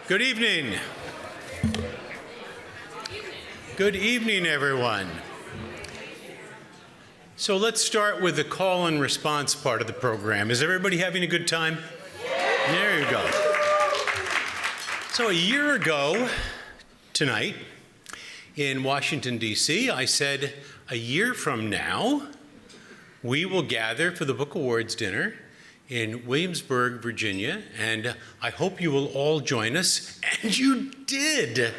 Good evening. Good evening, everyone. So let's start with the call and response part of the program. Is everybody having a good time? There you go. So a year ago tonight in Washington, D.C., I said a year from now, we will gather for the Book Awards dinner in Williamsburg, Virginia, and I hope you will all join us, and you did.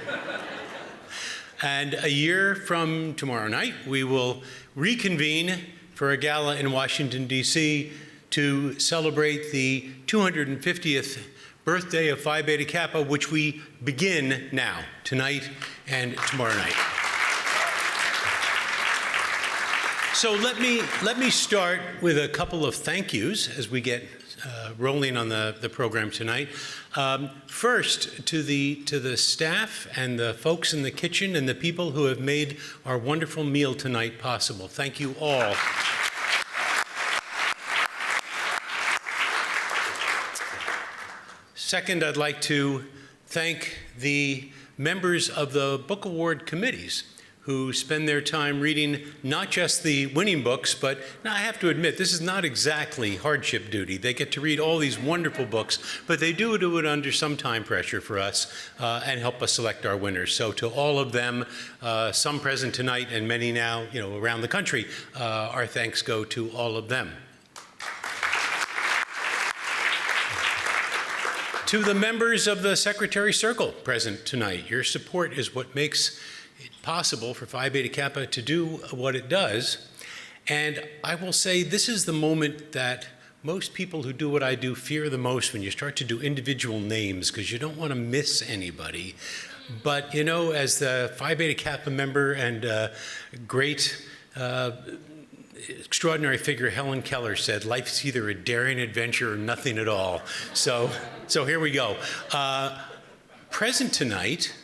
And a year from tomorrow night, we will reconvene for a gala in Washington, D.C. to celebrate the 250th birthday of Phi Beta Kappa, which we begin now, tonight and tomorrow night. So let me start with a couple of thank yous as we get rolling on the program tonight. First, to the staff and the folks in the kitchen and the people who have made our wonderful meal tonight possible. Thank you all. Second, I'd like to thank the members of the Book Award committees who spend their time reading not just the winning books, but now I have to admit, this is not exactly hardship duty. They get to read all these wonderful books, but they do it under some time pressure for us and help us select our winners. So to all of them, some present tonight and many now, around the country, our thanks go to all of them. To the members of the Secretary Circle present tonight, your support is what makes it possible for Phi Beta Kappa to do what it does. And I will say this is the moment that most people who do what I do fear the most, when you start to do individual names, because you don't want to miss anybody. But as the Phi Beta Kappa member and great extraordinary figure Helen Keller said, life's either a daring adventure or nothing at all. So here we go. Present tonight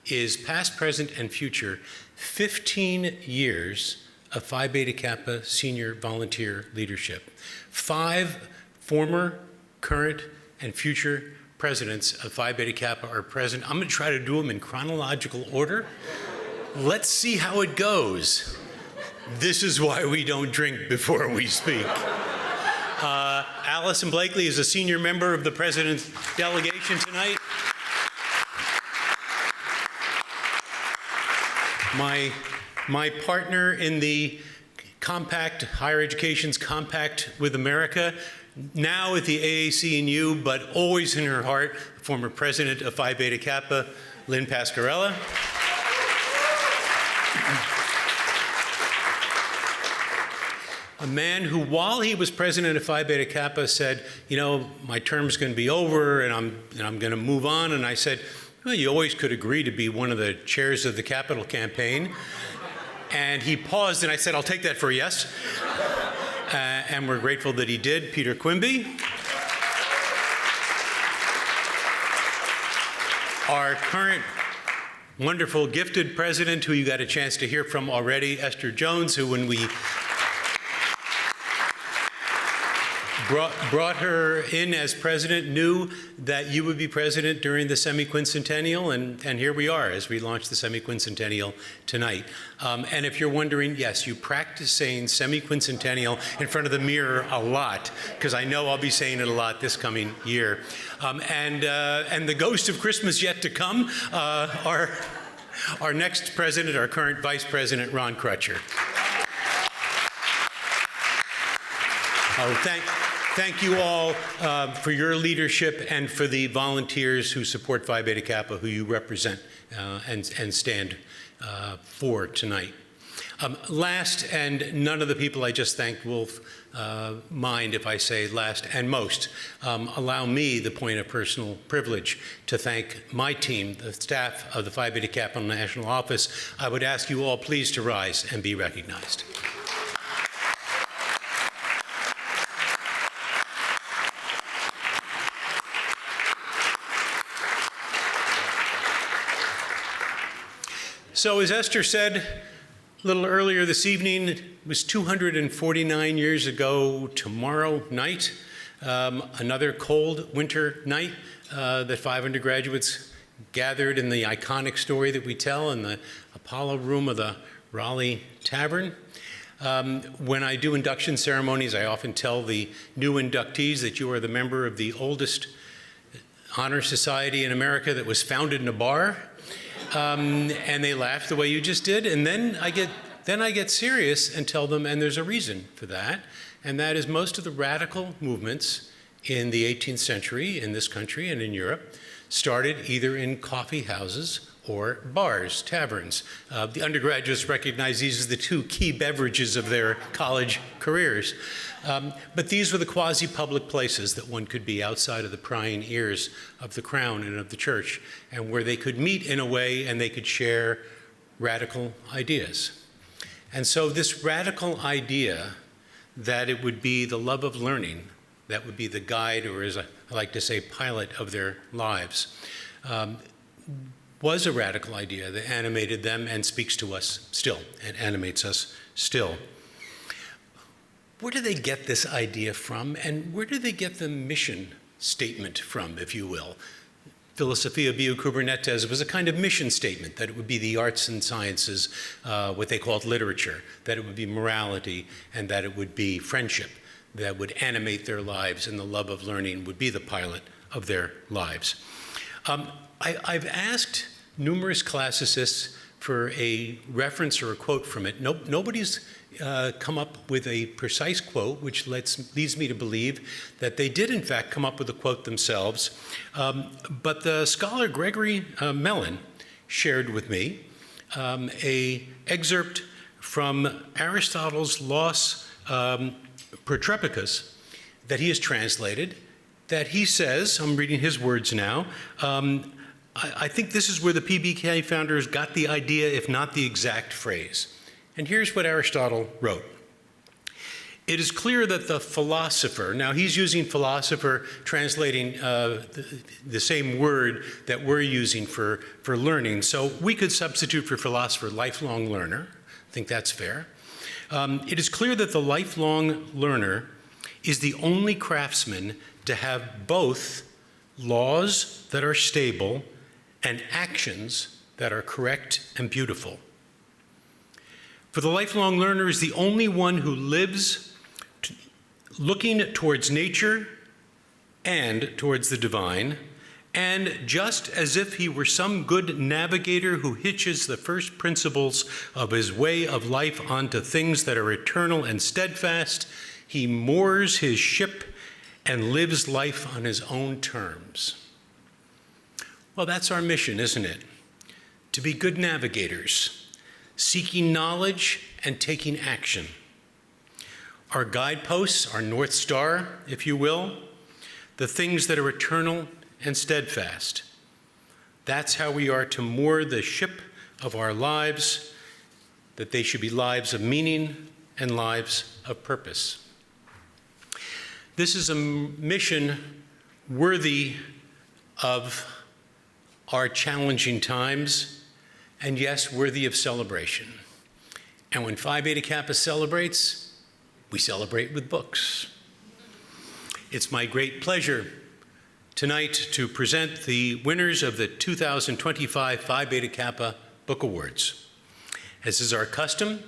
is past, present, and future 15 years of Phi Beta Kappa senior volunteer leadership. 5 former, current, and future presidents of Phi Beta Kappa are present. I'm going to try to do them in chronological order. Let's see how it goes. This is why we don't drink before we speak. Allison Blakely is a senior member of the president's delegation tonight. My partner in the compact, Higher Education's Compact with America, now at the AAC&U, but always in her heart, former president of Phi Beta Kappa, Lynn Pasquarella. A man who, while he was president of Phi Beta Kappa, said, my term's going to be over and I'm going to move on. And I said, well, you always could agree to be one of the chairs of the Capitol campaign. And he paused, and I said, I'll take that for a yes. And we're grateful that he did. Peter Quimby. Our current wonderful, gifted president, who you got a chance to hear from already, Esther Jones, who when we brought her in as president, knew that you would be president during the semi-quincentennial, and here we are as we launch the semi-quincentennial tonight. And if you're wondering, yes, you practice saying semi-quincentennial in front of the mirror a lot, because I know I'll be saying it a lot this coming year. And the ghost of Christmas yet to come, our next president, our current vice president, Ron Crutcher. Thank you all for your leadership and for the volunteers who support Phi Beta Kappa, who you represent and stand for tonight. Last, and none of the people I just thanked will mind if I say last and most, allow me the point of personal privilege to thank my team, the staff of the Phi Beta Kappa National Office. I would ask you all please to rise and be recognized. So as Esther said a little earlier this evening, it was 249 years ago tomorrow night, another cold winter night. that 5 undergraduates gathered in the iconic story that we tell in the Apollo room of the Raleigh Tavern. When I do induction ceremonies, I often tell the new inductees that you are the member of the oldest honor society in America that was founded in a bar. And they laugh the way you just did. And then I get serious and tell them, and there's a reason for that, and that is most of the radical movements in the 18th century in this country and in Europe started either in coffee houses or bars, taverns. The undergraduates recognize these as the two key beverages of their college careers. But these were the quasi-public places that one could be outside of the prying ears of the crown and of the church, and where they could meet in a way and they could share radical ideas. And so this radical idea that it would be the love of learning that would be the guide, or as I like to say, pilot of their lives, was a radical idea that animated them and speaks to us still, and animates us still. Where do they get this idea from, and where do they get the mission statement from, if you will? Philosophia Bio Kubernetes was a kind of mission statement, that it would be the arts and sciences, what they called literature, that it would be morality, and that it would be friendship that would animate their lives, and the love of learning would be the pilot of their lives. I've asked numerous classicists for a reference or a quote from it. Nobody's come up with a precise quote, which leads me to believe that they did in fact come up with a quote themselves. But the scholar Gregory Mellon shared with me an excerpt from Aristotle's Laus Protrepicus that he has translated, that he says, I'm reading his words now, I think this is where the PBK founders got the idea, if not the exact phrase. And here's what Aristotle wrote. It is clear that the philosopher, now he's using philosopher, translating the same word that we're using for learning. So we could substitute for philosopher lifelong learner. I think that's fair. It is clear that the lifelong learner is the only craftsman to have both laws that are stable and actions that are correct and beautiful. For the lifelong learner is the only one who lives looking towards nature and towards the divine, and just as if he were some good navigator who hitches the first principles of his way of life onto things that are eternal and steadfast, he moors his ship and lives life on his own terms. Well, that's our mission, isn't it? To be good navigators, seeking knowledge and taking action. Our guideposts, our North Star, if you will, the things that are eternal and steadfast. That's how we are to moor the ship of our lives, that they should be lives of meaning and lives of purpose. This is a mission worthy of our challenging times, and yes, worthy of celebration. And when Phi Beta Kappa celebrates, we celebrate with books. It's my great pleasure tonight to present the winners of the 2025 Phi Beta Kappa Book Awards. As is our custom,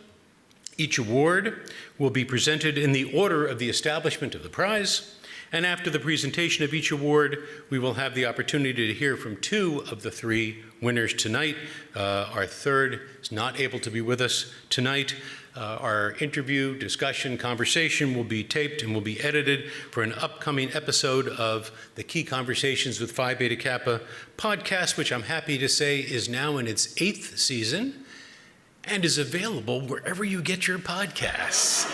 each award will be presented in the order of the establishment of the prize, and after the presentation of each award, we will have the opportunity to hear from two of the three winners tonight. Our third is not able to be with us tonight. Our interview, discussion, conversation will be taped and will be edited for an upcoming episode of the Key Conversations with Phi Beta Kappa podcast, which I'm happy to say is now in its 8th season and is available wherever you get your podcasts.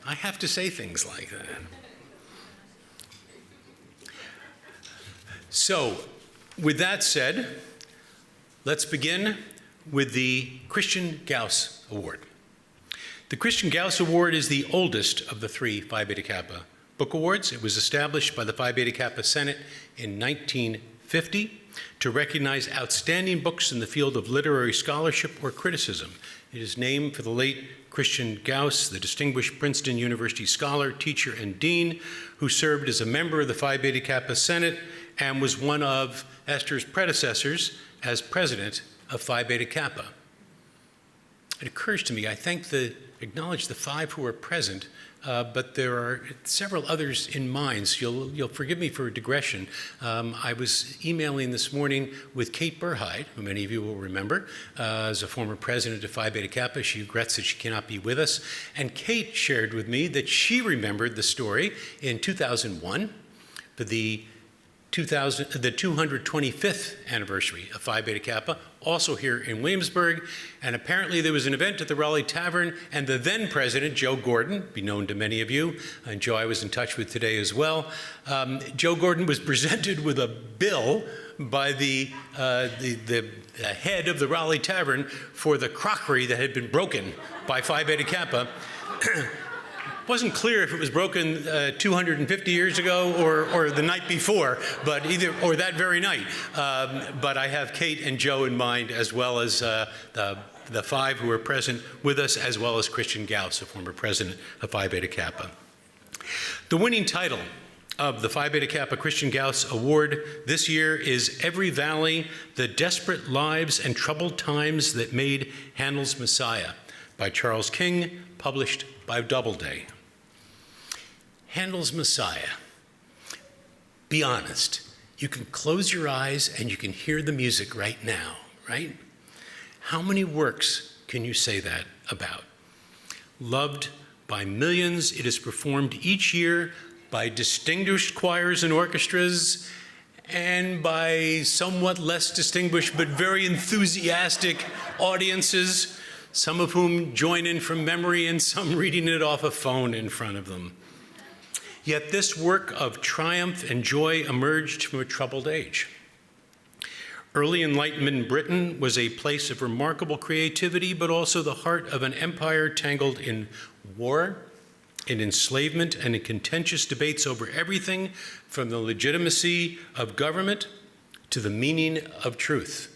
I have to say things like that. So, with that said, let's begin with the Christian Gauss Award. The Christian Gauss Award is the oldest of the three Phi Beta Kappa Book Awards. It was established by the Phi Beta Kappa Senate in 1950 to recognize outstanding books in the field of literary scholarship or criticism. It is named for the late Christian Gauss, the distinguished Princeton University scholar, teacher, and dean, who served as a member of the Phi Beta Kappa Senate and was one of Esther's predecessors as president of Phi Beta Kappa. It occurs to me, I acknowledge the 5 who are present, but there are several others in mind, so you'll forgive me for a digression. I was emailing this morning with Kate Burhide, who many of you will remember, as a former president of Phi Beta Kappa. She regrets that she cannot be with us. And Kate shared with me that she remembered the story in 2001 for the 225th anniversary of Phi Beta Kappa, also here in Williamsburg. And apparently there was an event at the Raleigh Tavern, and the then president, Joe Gordon, be known to many of you, and Joe I was in touch with today as well. Joe Gordon was presented with a bill by the head of the Raleigh Tavern for the crockery that had been broken by Phi Beta Kappa. Wasn't clear if it was broken 250 years ago or the night before, but or that very night. But I have Kate and Joe in mind, as well as the 5 who are present with us, as well as Christian Gauss, a former president of Phi Beta Kappa. The winning title of the Phi Beta Kappa Christian Gauss Award this year is Every Valley, The Desperate Lives and Troubled Times That Made Handel's Messiah by Charles King, published by Doubleday. Handel's Messiah. Be honest. You can close your eyes and you can hear the music right now, right? How many works can you say that about? Loved by millions, it is performed each year by distinguished choirs and orchestras and by somewhat less distinguished but very enthusiastic audiences, some of whom join in from memory and some reading it off a phone in front of them. Yet this work of triumph and joy emerged from a troubled age. Early Enlightenment Britain was a place of remarkable creativity, but also the heart of an empire tangled in war, in enslavement, and in contentious debates over everything from the legitimacy of government to the meaning of truth.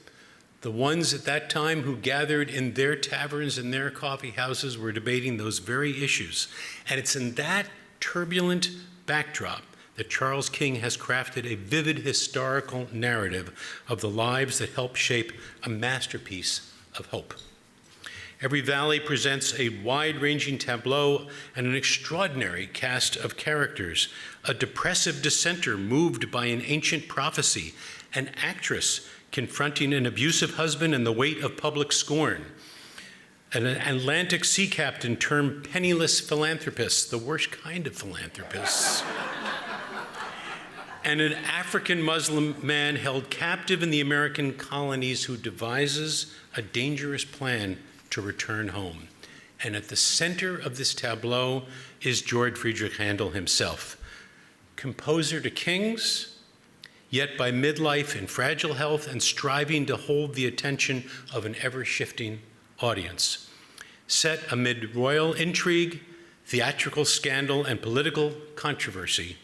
The ones at that time who gathered in their taverns and their coffee houses were debating those very issues. And it's in that turbulent backdrop that Charles King has crafted a vivid historical narrative of the lives that helped shape a masterpiece of hope. Every Valley presents a wide-ranging tableau and an extraordinary cast of characters: a depressive dissenter moved by an ancient prophecy, an actress confronting an abusive husband and the weight of public scorn, an Atlantic sea captain termed penniless philanthropists, the worst kind of philanthropists, and an African Muslim man held captive in the American colonies who devises a dangerous plan to return home. And at the center of this tableau is Georg Friedrich Handel himself, composer to kings, yet by midlife in fragile health and striving to hold the attention of an ever-shifting audience. Set amid royal intrigue, theatrical scandal, and political controversy,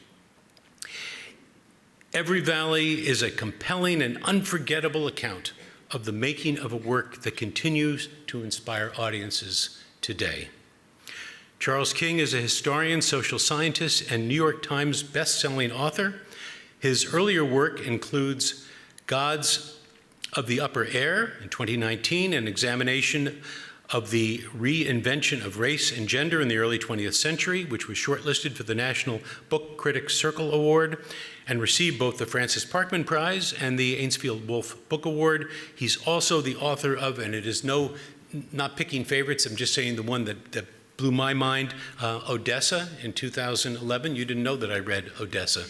Every Valley is a compelling and unforgettable account of the making of a work that continues to inspire audiences today. Charles King is a historian, social scientist, and New York Times best-selling author. His earlier work includes Gods of the Upper Air in 2019, an examination of the reinvention of race and gender in the early 20th century, which was shortlisted for the National Book Critics Circle Award and received both the Francis Parkman Prize and the Ainsfield Wolf Book Award. He's also the author of, and it is not picking favorites, I'm just saying the one that blew my mind, Odessa in 2011. You didn't know that I read Odessa.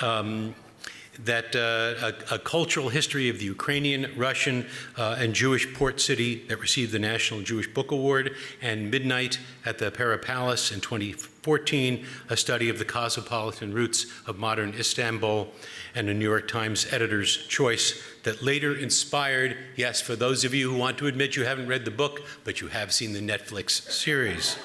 A cultural history of the Ukrainian, Russian, and Jewish port city that received the National Jewish Book Award, and Midnight at the Pera Palace in 2014, a study of the cosmopolitan roots of modern Istanbul, and a New York Times editor's choice that later inspired, yes, for those of you who want to admit you haven't read the book, but you have seen the Netflix series.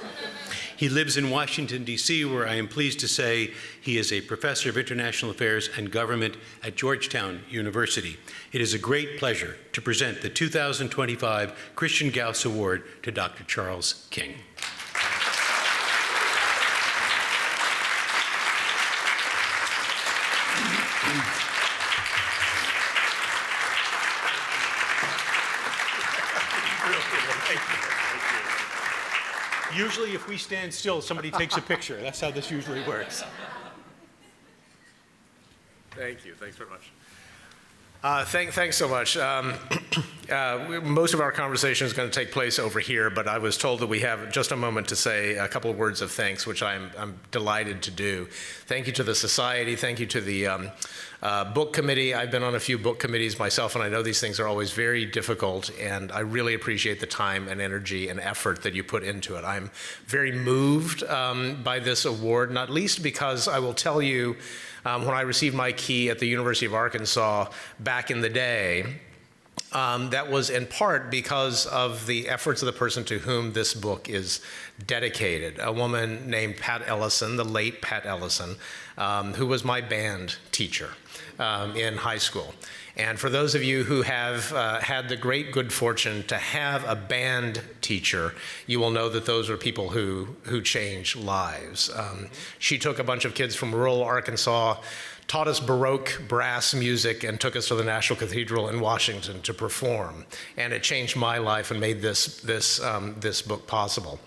He lives in Washington, D.C., where I am pleased to say he is a professor of international affairs and government at Georgetown University. It is a great pleasure to present the 2025 Christian Gauss Award to Dr. Charles King. Usually, if we stand still, somebody takes a picture. That's how this usually works. Thank you. Thanks very much. Thanks so much. Most of our conversation is going to take place over here, but I was told that we have just a moment to say a couple of words of thanks, which I'm delighted to do. Thank you to the Society. Thank you to the book committee. I've been on a few book committees myself, and I know these things are always very difficult, and I really appreciate the time and energy and effort that you put into it. I'm very moved by this award, not least because I will tell you, when I received my key at the University of Arkansas back in the day, that was in part because of the efforts of the person to whom this book is dedicated, a woman named Pat Ellison, the late Pat Ellison, who was my band teacher in high school. And for those of you who have had the great good fortune to have a band teacher, you will know that those are people who change lives. She took a bunch of kids from rural Arkansas, taught us Baroque brass music, and took us to the National Cathedral in Washington to perform. And it changed my life and made this book possible.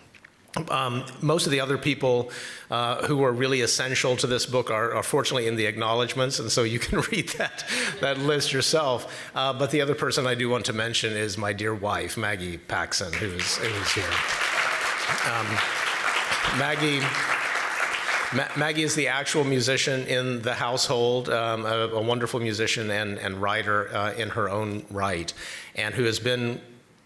Most of the other people who are really essential to this book are fortunately in the acknowledgments, and so you can read that list yourself. But the other person I do want to mention is my dear wife, Maggie Paxson, who's here. Maggie is the actual musician in the household, a wonderful musician and writer in her own right, and who has been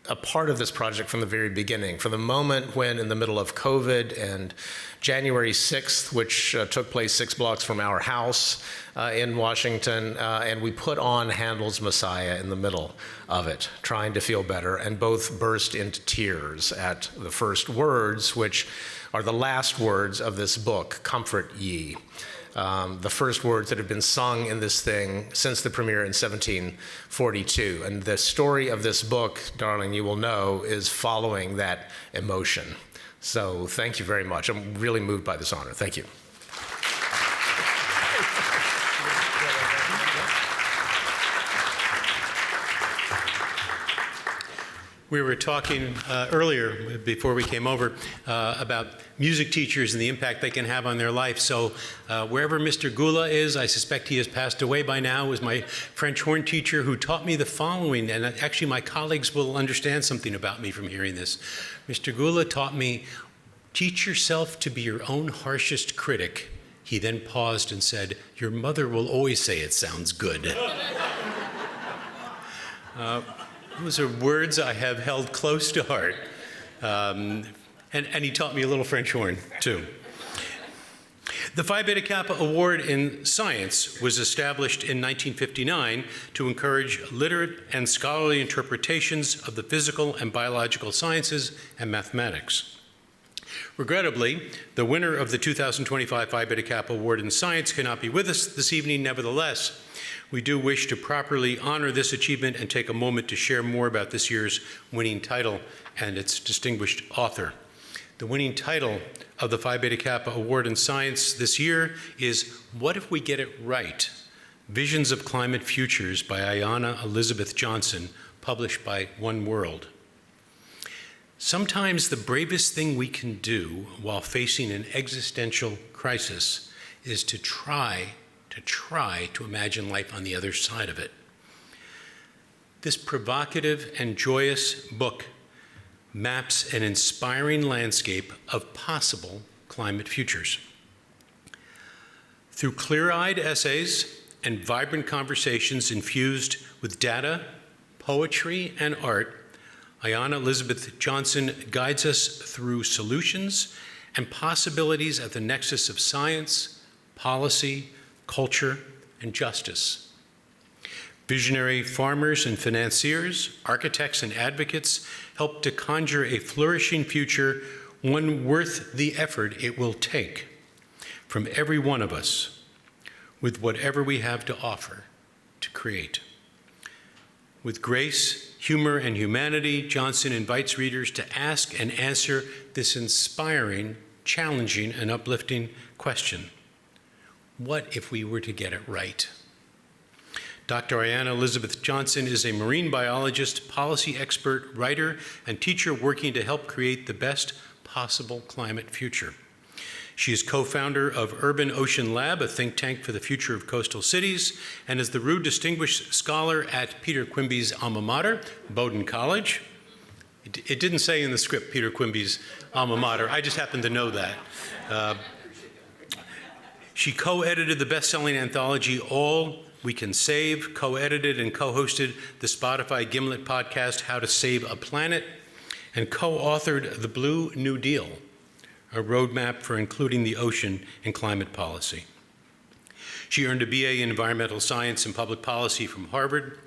a part of this project from the very beginning, from the moment when, in the middle of COVID and January 6th, which took place 6 blocks from our house in Washington, and we put on Handel's Messiah in the middle of it, trying to feel better, and both burst into tears at the first words, which are the last words of this book, "Comfort ye." The first words that have been sung in this thing since the premiere in 1742. And the story of this book, darling, you will know, is following that emotion. So thank you very much. I'm really moved by this honor. Thank you. We were talking earlier, before we came over, about music teachers and the impact they can have on their life. So wherever Mr. Gula is, I suspect he has passed away by now, was my French horn teacher who taught me the following, and actually my colleagues will understand something about me from hearing this. Mr. Gula taught me, teach yourself to be your own harshest critic. He then paused and said, your mother will always say it sounds good. Those are words I have held close to heart. And he taught me a little French horn, too. The Phi Beta Kappa Award in Science was established in 1959 to encourage literate and scholarly interpretations of the physical and biological sciences and mathematics. Regrettably, the winner of the 2025 Phi Beta Kappa Award in Science cannot be with us this evening. Nevertheless, we do wish to properly honor this achievement and take a moment to share more about this year's winning title and its distinguished author. The winning title of the Phi Beta Kappa Award in Science this year is What If We Get It Right? Visions of Climate Futures by Ayana Elizabeth Johnson, published by One World. Sometimes the bravest thing we can do while facing an existential crisis is to try to imagine life on the other side of it. This provocative and joyous book maps an inspiring landscape of possible climate futures. Through clear-eyed essays and vibrant conversations infused with data, poetry, and art, Ayana Elizabeth Johnson guides us through solutions and possibilities at the nexus of science, policy, culture, and justice. Visionary farmers and financiers, architects and advocates help to conjure a flourishing future, one worth the effort it will take from every one of us with whatever we have to offer to create. With grace, humor, and humanity, Johnson invites readers to ask and answer this inspiring, challenging, and uplifting question: what if we were to get it right? Dr. Ayana Elizabeth Johnson is a marine biologist, policy expert, writer, and teacher working to help create the best possible climate future. She is co-founder of Urban Ocean Lab, a think tank for the future of coastal cities, and is the Roux Distinguished Scholar at Peter Quimby's alma mater, Bowdoin College. It didn't say in the script Peter Quimby's alma mater. I just happened to know that. She co-edited the best-selling anthology All We Can Save, co-edited and co-hosted the Spotify Gimlet podcast How to Save a Planet, and co-authored The Blue New Deal, a roadmap for including the ocean in climate policy. She earned a BA in environmental science and public policy from Harvard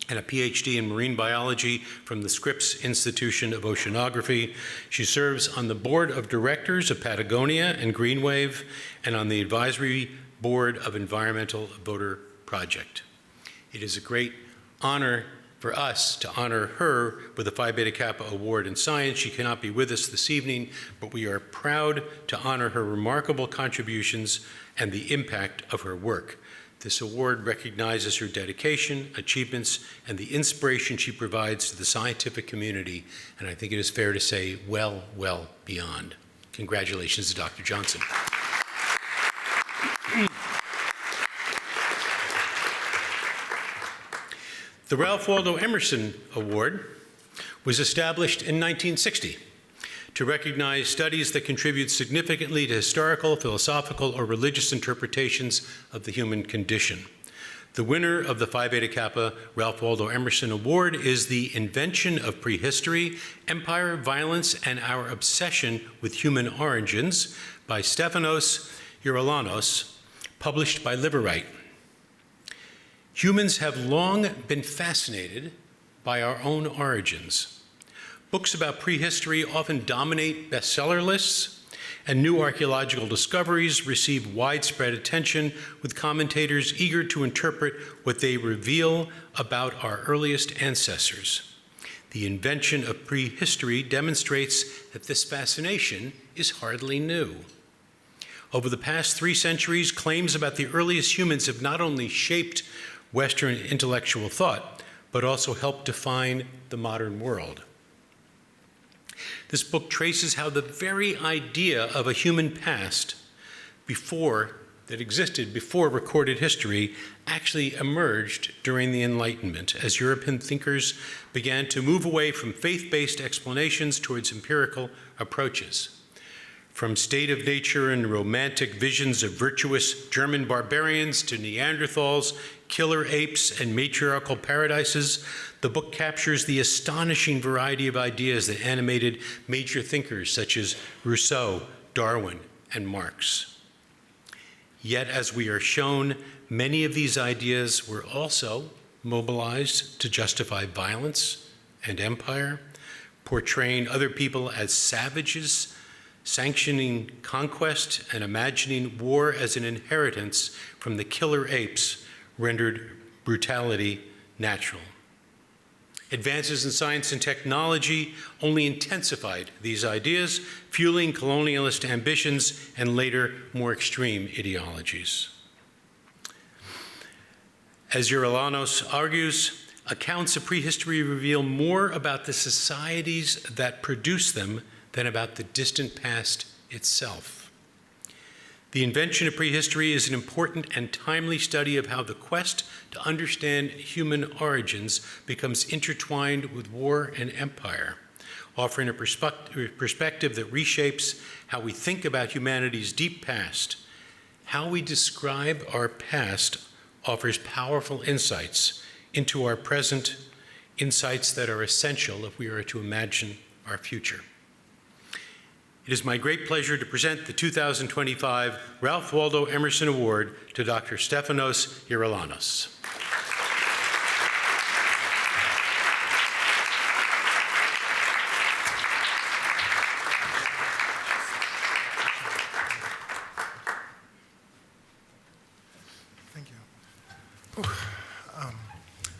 and a PhD in marine biology from the Scripps Institution of Oceanography. She serves on the board of directors of Patagonia and Greenwave and on the advisory board of Environmental Voter Project. It is a great honor for us to honor her with the Phi Beta Kappa Award in Science. She cannot be with us this evening, but we are proud to honor her remarkable contributions and the impact of her work. This award recognizes her dedication, achievements, and the inspiration she provides to the scientific community, and I think it is fair to say, well, well beyond. Congratulations to Dr. Johnson. The Ralph Waldo Emerson Award was established in 1960 to recognize studies that contribute significantly to historical, philosophical, or religious interpretations of the human condition. The winner of the Phi Beta Kappa Ralph Waldo Emerson Award is The Invention of Prehistory, Empire, Violence, and Our Obsession with Human Origins by Stefanos Geroulanos, published by Liverite. Humans have long been fascinated by our own origins. Books about prehistory often dominate bestseller lists, and new archaeological discoveries receive widespread attention, with commentators eager to interpret what they reveal about our earliest ancestors. The Invention of Prehistory demonstrates that this fascination is hardly new. Over the past 3 centuries, claims about the earliest humans have not only shaped Western intellectual thought, but also helped define the modern world. This book traces how the very idea of a human past that existed before recorded history actually emerged during the Enlightenment, as European thinkers began to move away from faith-based explanations towards empirical approaches. From state of nature and romantic visions of virtuous German barbarians to Neanderthals, killer apes, and matriarchal paradises, the book captures the astonishing variety of ideas that animated major thinkers such as Rousseau, Darwin, and Marx. Yet, as we are shown, many of these ideas were also mobilized to justify violence and empire, portraying other people as savages, sanctioning conquest, and imagining war as an inheritance from the killer apes rendered brutality natural. Advances in science and technology only intensified these ideas, fueling colonialist ambitions and later more extreme ideologies. As Geroulanos argues, accounts of prehistory reveal more about the societies that produce them than about the distant past itself. The Invention of Prehistory is an important and timely study of how the quest to understand human origins becomes intertwined with war and empire, offering a perspective that reshapes how we think about humanity's deep past. How we describe our past offers powerful insights into our present, insights that are essential if we are to imagine our future. It is my great pleasure to present the 2025 Ralph Waldo Emerson Award to Dr. Stefanos Geroulanos.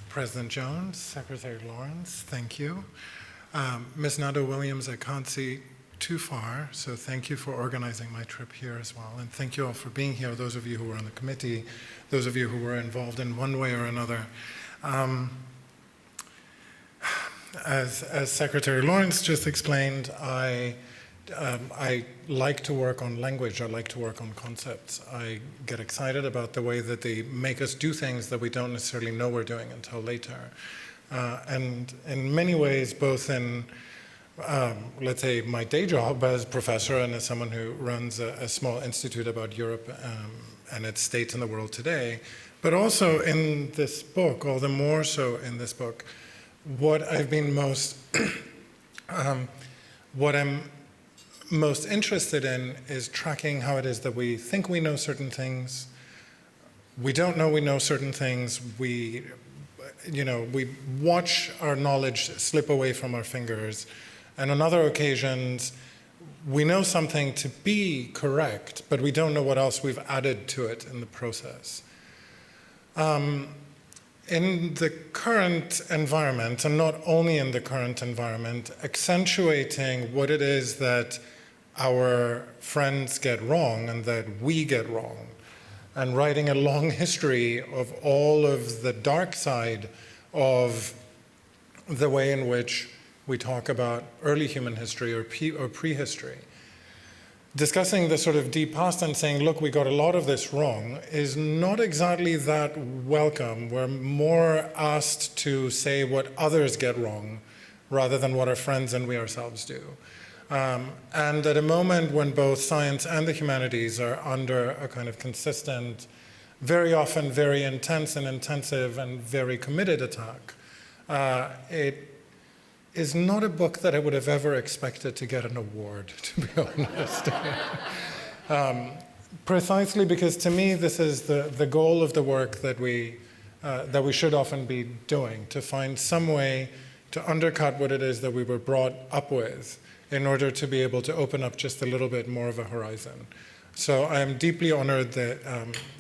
President Jones, Secretary Lawrence, thank you. Ms. Nado Williams, I can't see too far, so thank you for organizing my trip here as well. And thank you all for being here, those of you who were on the committee, those of you who were involved in one way or another. As Secretary Lawrence just explained, I like to work on language. I like to work on concepts. I get excited about the way that they make us do things that we don't necessarily know we're doing until later. And in many ways, both in, let's say, my day job as professor and as someone who runs a small institute about Europe and its state in the world today, but also in this book, all the more so in this book, what I've been most, what I'm most interested in is tracking how it is that we think we know certain things, we don't know we know certain things, we watch our knowledge slip away from our fingers, and on other occasions, we know something to be correct, but we don't know what else we've added to it in the process. In the current environment, and not only in the current environment, accentuating what it is that our friends get wrong and that we get wrong, and writing a long history of all of the dark side of the way in which we talk about early human history or prehistory. Discussing the sort of deep past and saying, look, we got a lot of this wrong, is not exactly that welcome. We're more asked to say what others get wrong rather than what our friends and we ourselves do. And at a moment when both science and the humanities are under a kind of consistent, very often very intense and intensive and very committed attack, it is not a book that I would have ever expected to get an award, to be honest. Precisely because to me this is the goal of the work that we should often be doing, to find some way to undercut what it is that we were brought up with in order to be able to open up just a little bit more of a horizon. So I am deeply honored that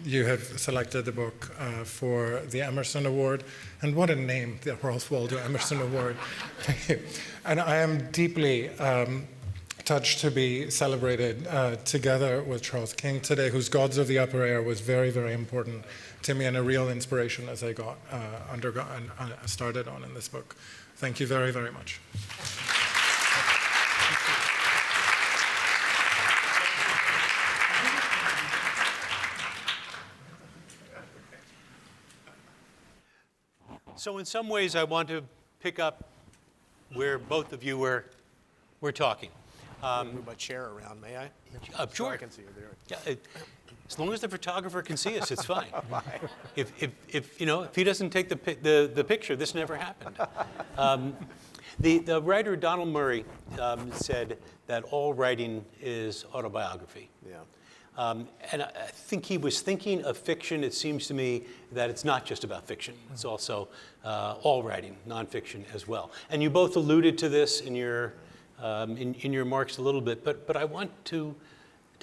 you have selected the book for the Emerson Award. And what a name, the Ralph Waldo Emerson Award. Thank you. And I am deeply touched to be celebrated together with Charles King today, whose Gods of the Upper Air was very, very important to me and a real inspiration as I got started on in this book. Thank you very, very much. So in some ways, I want to pick up where both of you were talking. Move my chair around, may I? Sure. So I can see you there. Yeah, as long as the photographer can see us, it's fine. If he doesn't take the picture, this never happened. The writer Donald Murray said that all writing is autobiography. Yeah. And I think he was thinking of fiction. It seems to me that it's not just about fiction. It's also all writing, nonfiction as well. And you both alluded to this in your remarks a little bit, but I want to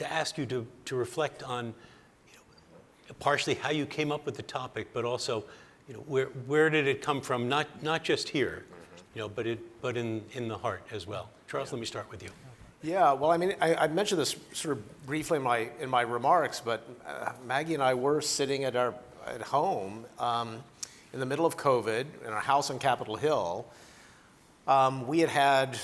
ask you to reflect on partially how you came up with the topic, but also where did it come from? Not just here, but in the heart as well. Charles, let me start with you. Yeah, well, I mean, I mentioned this sort of briefly in my remarks, but Maggie and I were sitting at home in the middle of COVID in our house on Capitol Hill. We had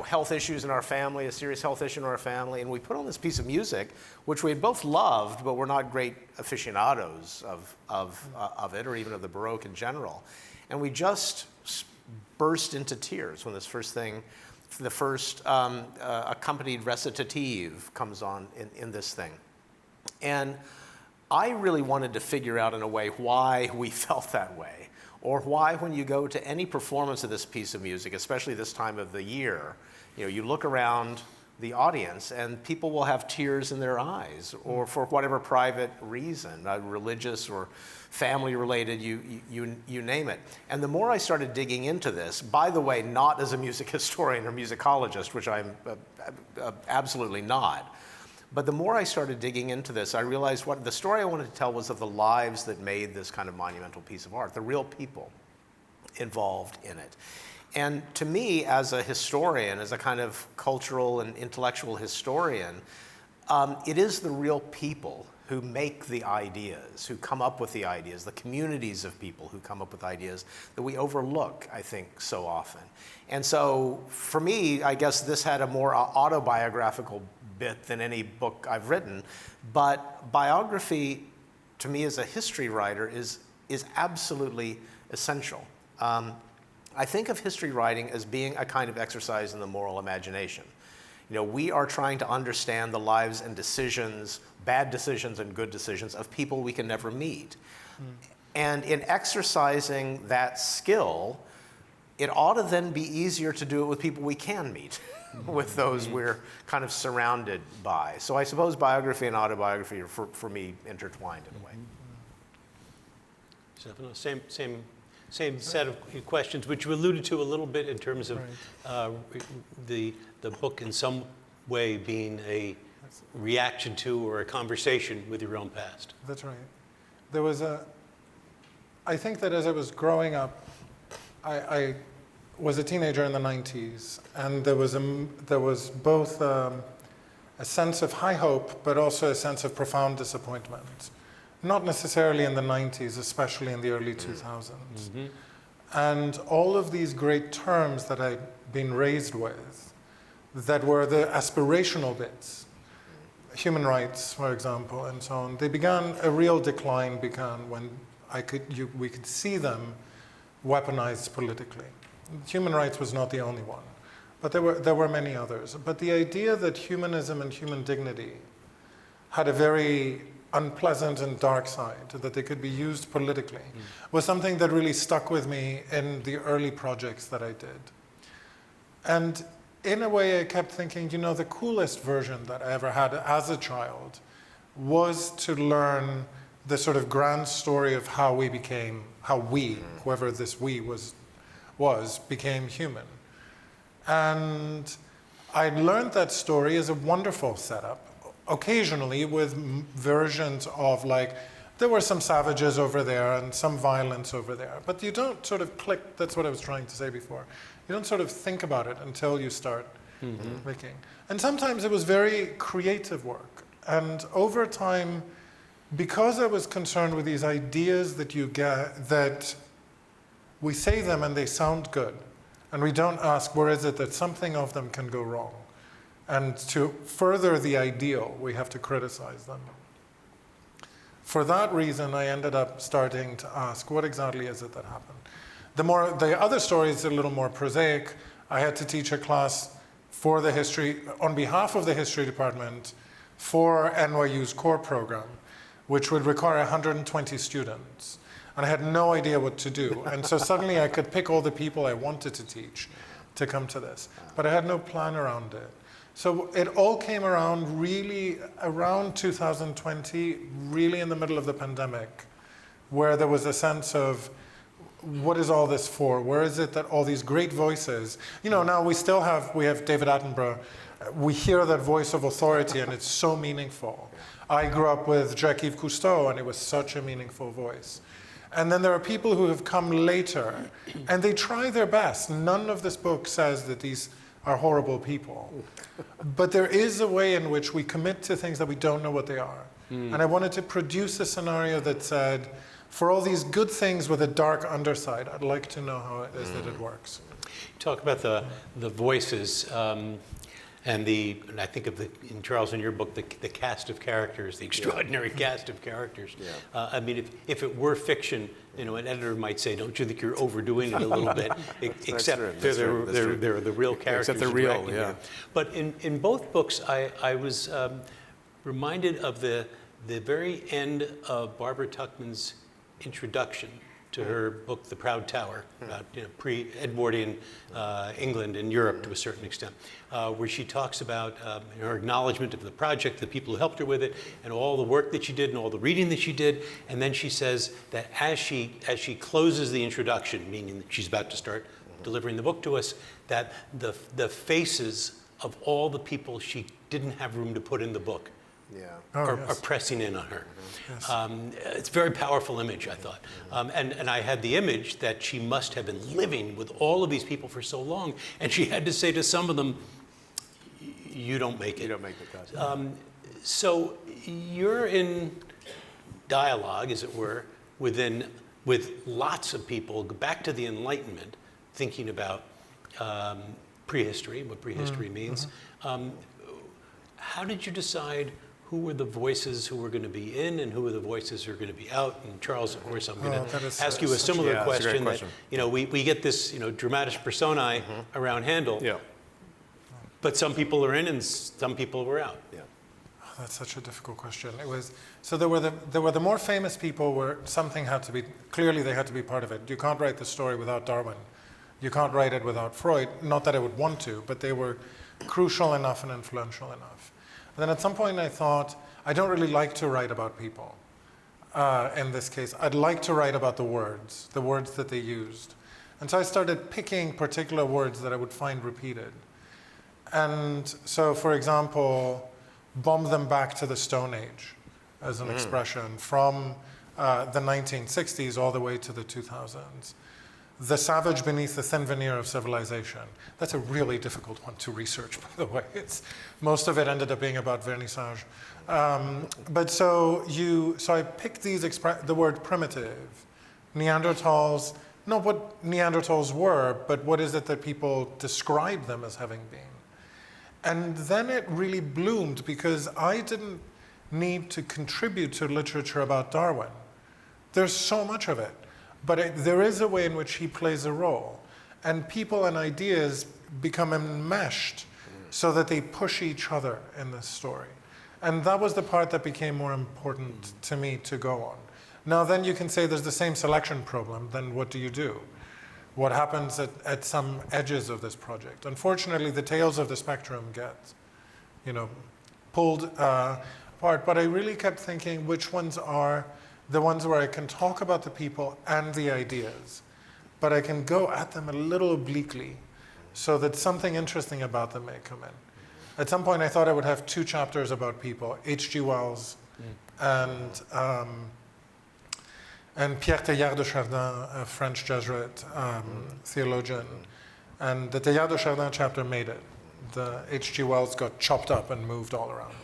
health issues in our family, a serious health issue in our family, and we put on this piece of music, which we had both loved, but we're not great aficionados of it, or even of the Baroque in general. And we just burst into tears when the first accompanied recitative comes on in this thing. And I really wanted to figure out in a way why we felt that way, or why when you go to any performance of this piece of music, especially this time of the year, you look around the audience and people will have tears in their eyes, or for whatever private reason, religious or family related, you name it. And the more I started digging into this, by the way, not as a music historian or musicologist, which I'm absolutely not, But the more I started digging into this, I realized what the story I wanted to tell was of the lives that made this kind of monumental piece of art, the real people involved in it. And to me, as a historian, as a kind of cultural and intellectual historian, it is the real people who make the ideas, who come up with the ideas, the communities of people who come up with ideas that we overlook, I think, so often. And so for me, I guess this had a more autobiographical bit than any book I've written, but biography, to me as a history writer, is absolutely essential. I think of history writing as being a kind of exercise in the moral imagination. You know, we are trying to understand the lives and decisions, bad decisions and good decisions, of people we can never meet. And in exercising that skill, it ought to then be easier to do it with people we can meet, with those we're kind of surrounded by. So I suppose biography and autobiography are, for me, intertwined in a way. Stefanos, same set of questions, which you alluded to a little bit in terms of the book in some way being a reaction to or a conversation with your own past. That's right. There was I think that as I was growing up, I was a teenager in the 90s, and there was both a sense of high hope, but also a sense of profound disappointment. Not necessarily in the 90s, especially in the early 2000s. And all of these great terms that I'd been raised with, that were the aspirational bits, human rights, for example, and so on, a real decline began when we could see them weaponized politically. Human rights was not the only one, but there were many others. But the idea that humanism and human dignity had a very unpleasant and dark side, that they could be used politically, was something that really stuck with me in the early projects that I did. And in a way, I kept thinking, you know, the coolest version that I ever had as a child was to learn the sort of grand story of how we, whoever this we was, became human. And I learned that story as a wonderful setup, occasionally with versions of, like, there were some savages over there and some violence over there, but you don't sort of click. That's what I was trying to say before. You don't sort of think about it until you start making. And sometimes it was very creative work. And over time, because I was concerned with these ideas that you get, that we say them and they sound good, and we don't ask where is it that something of them can go wrong. And to further the ideal, we have to criticize them. For that reason, I ended up starting to ask, what exactly is it that happened? The other story is a little more prosaic. I had to teach a class for the history, on behalf of the history department, for NYU's core program, which would require 120 students. And I had no idea what to do. And so suddenly I could pick all the people I wanted to teach to come to this. But I had no plan around it. So it all came around really around 2020, really in the middle of the pandemic, where there was a sense of, what is all this for? Where is it that all these great voices, you know, now we have David Attenborough, we hear that voice of authority and it's so meaningful. I grew up with Jacques-Yves Cousteau and it was such a meaningful voice. And then there are people who have come later and they try their best. None of this book says that these are horrible people. But there is a way in which we commit to things that we don't know what they are. And I wanted to produce a scenario that said, for all these good things with a dark underside, I'd like to know how it is that it works. Talk about the voices, and I think of in Charles, in your book, the cast of characters, the extraordinary cast of characters. I mean, if it were fiction, you know, an editor might say, don't you think you're overdoing it a little bit? Except they're the real characters. Except they're real, yeah. But in both books, I was reminded of the very end of Barbara Tuchman's introduction to her book, The Proud Tower, about pre-Edwardian England and Europe to a certain extent, where she talks about her acknowledgement of the project, the people who helped her with it, and all the work that she did and all the reading that she did. And then she says that as she closes the introduction, meaning that she's about to start delivering the book to us, that the faces of all the people she didn't have room to put in the book are pressing in on her. Yes. It's a very powerful image, I thought. And I had the image that she must have been living with all of these people for so long, and she had to say to some of them, you don't make it. You don't make the cut. So you're in dialogue, as it were, with lots of people, back to the Enlightenment, thinking about prehistory, what prehistory means. How did you decide who were the voices who were going to be in and who were the voices who were going to be out? And Charles, of course, I'm going to ask you a similar question. That, we get this, dramatis personae around Handel. Yeah. But some people are in and some people were out. Yeah. Oh, that's such a difficult question. It was so there were the more famous people where something had to be clearly they had to be part of it. You can't write the story without Darwin. You can't write it without Freud. Not that I would want to, but they were crucial enough and influential enough. And then at some point I thought I don't really like to write about people. In this case, I'd like to write about the words that they used. And so I started picking particular words that I would find repeated. And so, for example, bomb them back to the Stone Age as an expression from the 1960s all the way to the 2000s. The savage beneath the thin veneer of civilization. That's a really difficult one to research, by the way. Most of it ended up being about vernissage. But so I picked the word primitive, Neanderthals, not what Neanderthals were, but what is it that people describe them as having been. And then it really bloomed because I didn't need to contribute to literature about Darwin. There's so much of it, but there is a way in which he plays a role. And people and ideas become enmeshed so that they push each other in this story. And that was the part that became more important to me to go on. Now then you can say there's the same selection problem, then what do you do? What happens at some edges of this project? Unfortunately, the tails of the spectrum get, pulled apart. But I really kept thinking which ones are the ones where I can talk about the people and the ideas, but I can go at them a little obliquely so that something interesting about them may come in. At some point, I thought I would have 2 chapters about people, H.G. Wells and Pierre Teilhard de Chardin, a French Jesuit theologian. And the Teilhard de Chardin chapter made it. The H.G. Wells got chopped up and moved all around.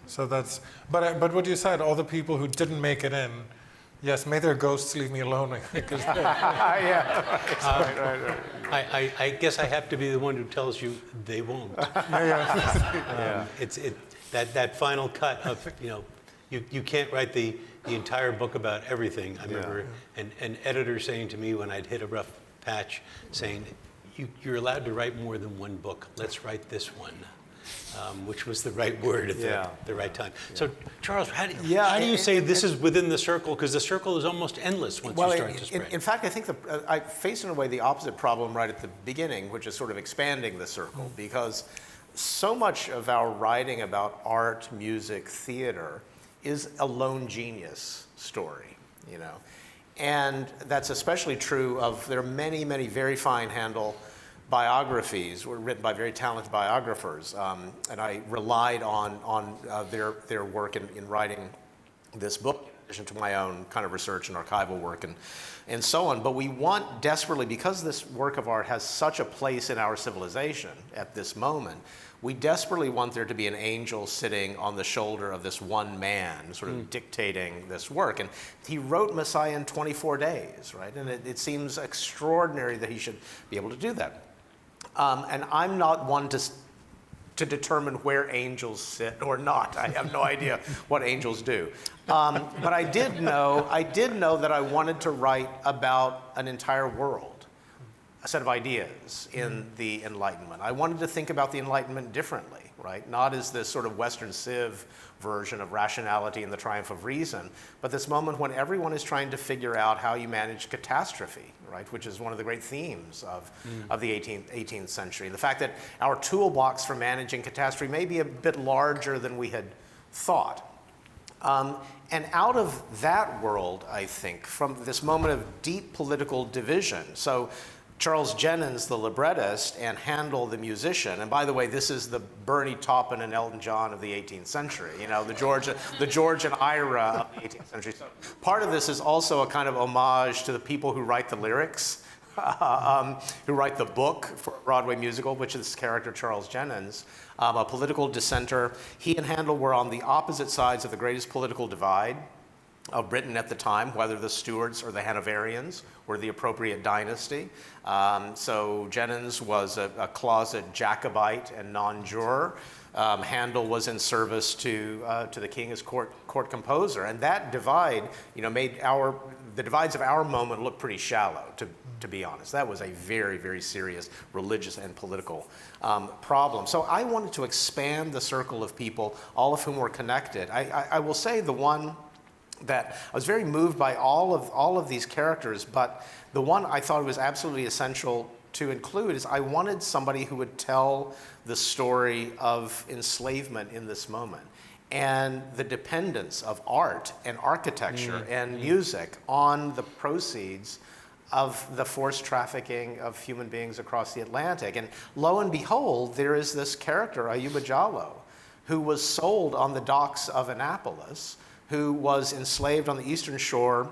So that's, but what you said, all the people who didn't make it in, yes, may their ghosts leave me alone, I think. I guess I have to be the one who tells you they won't. That final cut of, you can't write the entire book about everything. I remember an editor saying to me when I'd hit a rough patch, saying, you're allowed to write more than one book. Let's write this one, which was the right word at the right time. Yeah. So, Charles, how do you say this is within the circle? Because the circle is almost endless once you start to spread. In fact, I think I faced in a way the opposite problem right at the beginning, which is sort of expanding the circle, because so much of our writing about art, music, theater is a lone genius story, And that's especially true there are many, many very fine Handel biographies were written by very talented biographers, and I relied on their work in writing this book, in addition to my own kind of research and archival work and so on. But we want desperately, because this work of art has such a place in our civilization at this moment, we desperately want there to be an angel sitting on the shoulder of this one man, sort of dictating this work. And he wrote Messiah in 24 days, right? And it seems extraordinary that he should be able to do that. And I'm not one to determine where angels sit or not. I have no idea what angels do. But I did know that I wanted to write about an entire world, a set of ideas in the Enlightenment. I wanted to think about the Enlightenment differently, right? Not as this sort of Western Civ version of rationality and the triumph of reason, but this moment when everyone is trying to figure out how you manage catastrophe, right? Which is one of the great themes of the 18th century. The fact that our toolbox for managing catastrophe may be a bit larger than we had thought. And out of that world, I think, from this moment of deep political division, so Charles Jennens, the librettist, and Handel, the musician. And by the way, this is the Bernie Taupin and Elton John of the 18th century, you know, the George and Ira of the 18th century. So part of this is also a kind of homage to the people who write the lyrics, who write the book for a Broadway musical, which is this character Charles Jennens, a political dissenter. He and Handel were on the opposite sides of the greatest political divide of Britain at the time, whether the Stuarts or the Hanoverians were the appropriate dynasty. So Jennens was a closet Jacobite and non-juror. Handel was in service to the king as court composer, and that divide, you know, made the divides of our moment look pretty shallow, to be honest. That was a very, very serious religious and political problem. So I wanted to expand the circle of people, all of whom were connected. I will say the one that I was very moved by all of these characters, but the one I thought was absolutely essential to include is I wanted somebody who would tell the story of enslavement in this moment and the dependence of art and architecture and music on the proceeds of the forced trafficking of human beings across the Atlantic. And lo and behold, there is this character, Ayuba Jallo, who was sold on the docks of Annapolis, who was enslaved on the eastern shore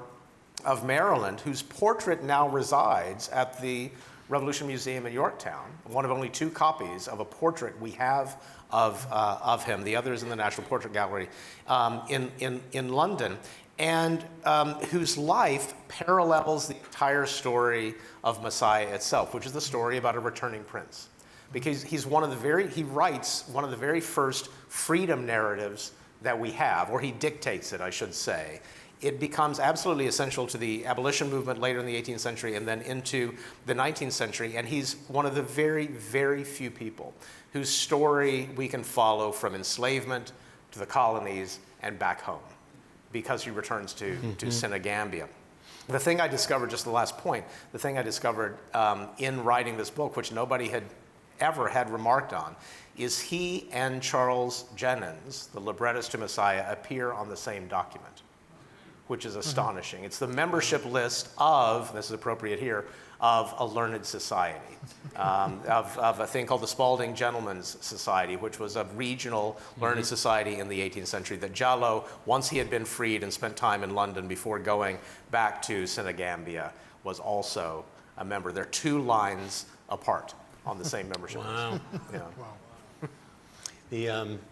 of Maryland, whose portrait now resides at the Revolution Museum in Yorktown, one of only 2 copies of a portrait we have of him. The other is in the National Portrait Gallery in London, and whose life parallels the entire story of Messiah itself, which is the story about a returning prince. Because he writes one of the very first freedom narratives that we have, or he dictates it, I should say. It becomes absolutely essential to the abolition movement later in the 18th century and then into the 19th century. And he's one of the very, very few people whose story we can follow from enslavement to the colonies and back home, because he returns to Senegambia. The thing I discovered, just the last point, the thing I discovered in writing this book, which nobody had ever had remarked on, is he and Charles Jennens, the librettist to Messiah, appear on the same document, which is astonishing. It's the membership list of, this is appropriate here, of a learned society, of a thing called the Spalding Gentlemen's Society, which was a regional learned society in the 18th century that Jallo, once he had been freed and spent time in London before going back to Senegambia, was also a member. They're 2 lines apart on the same membership list. Yeah. Wow.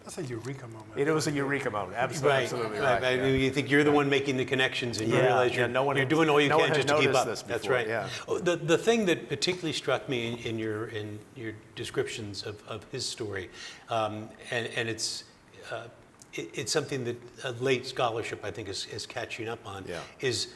That's a eureka moment. It was a eureka moment. Absolutely right. I mean, you think you're the one making the connections, and you realize you're doing all you can just to keep up. That's right. Yeah. Oh, the thing that particularly struck me in your descriptions of his story, and it's something that late scholarship I think is catching up on, is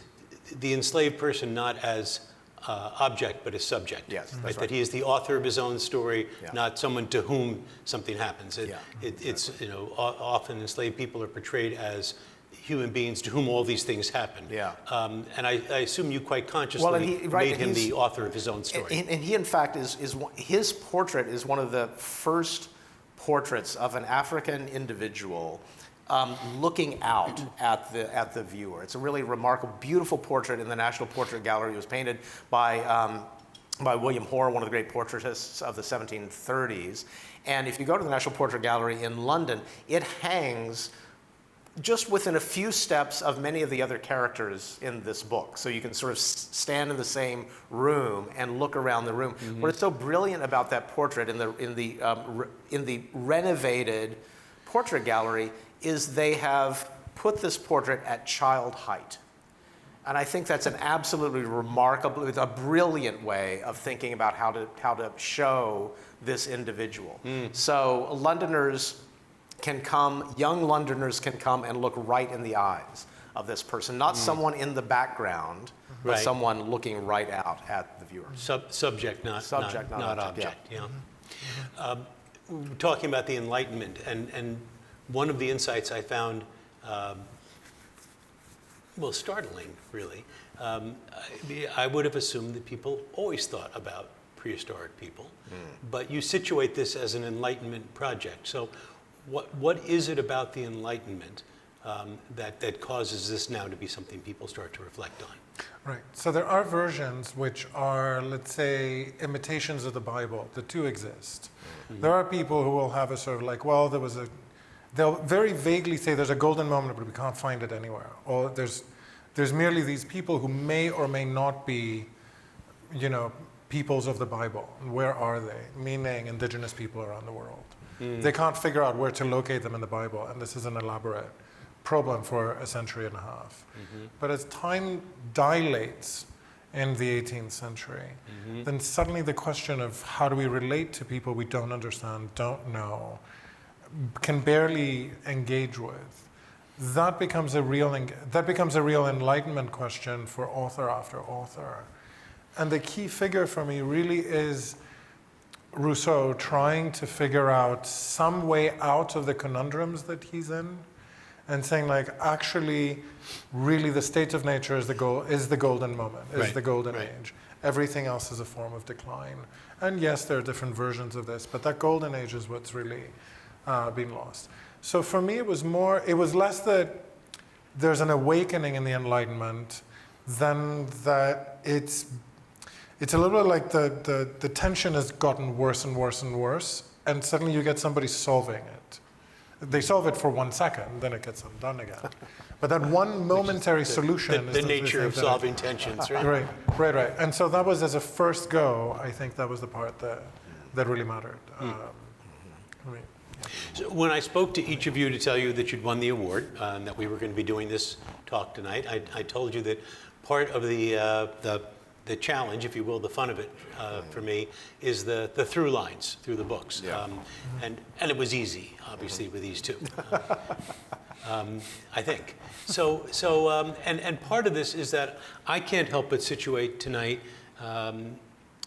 the enslaved person not as object, but a subject. Yes, that's right. right. That he is the author of his own story, not someone to whom something happens. It's often enslaved people are portrayed as human beings to whom all these things happen. Yeah. And I assume you quite consciously made him the author of his own story. And he, in fact, his portrait is one of the first portraits of an African individual looking out at the viewer. It's a really remarkable, beautiful portrait in the National Portrait Gallery. It was painted by William Hoare, one of the great portraitists of the 1730s. And if you go to the National Portrait Gallery in London, it hangs just within a few steps of many of the other characters in this book. So you can sort of stand in the same room and look around the room. What is so brilliant about that portrait in the renovated portrait gallery is they have put this portrait at child height. And I think that's an absolutely remarkable, a brilliant way of thinking about how to show this individual. So Londoners can come, young Londoners can come and look right in the eyes of this person, not someone in the background, but someone looking right out at the viewer. Subject, not object. Yeah. Talking about the Enlightenment, and one of the insights I found, startling, really. I would have assumed that people always thought about prehistoric people, but you situate this as an Enlightenment project. So what is it about the Enlightenment that causes this now to be something people start to reflect on? Right. So there are versions which are, let's say, imitations of the Bible. The two exist. There are people who will have a sort of like, well, they'll very vaguely say there's a golden moment, but we can't find it anywhere. Or there's merely these people who may or may not be, peoples of the Bible. Where are they? Meaning indigenous people around the world. They can't figure out where to locate them in the Bible, and this is an elaborate problem for a century and a half. But as time dilates in the 18th century, then suddenly the question of how do we relate to people we don't understand, don't know, can barely engage with, that becomes a real enlightenment question for author after author. And the key figure for me really is Rousseau trying to figure out some way out of the conundrums that he's in, and saying, like, actually, really the state of nature is the golden moment, is the golden age. Everything else is a form of decline. And yes, there are different versions of this, but that golden age is what's really been lost. So for me, it was less that there's an awakening in the Enlightenment than that it's a little bit like the tension has gotten worse and worse and worse, and suddenly you get somebody solving it. They solve it for 1 second, then it gets undone again. But that one momentary solution is the nature of solving tensions, right? Right. And so that was, as a first go, I think that was the part that really mattered. So when I spoke to each of you to tell you that you'd won the award, and that we were going to be doing this talk tonight, I told you that part of the challenge, if you will, the fun of it for me, is the through lines through the books. Yeah. And it was easy, obviously, with these two, I think. And part of this is that I can't help but situate tonight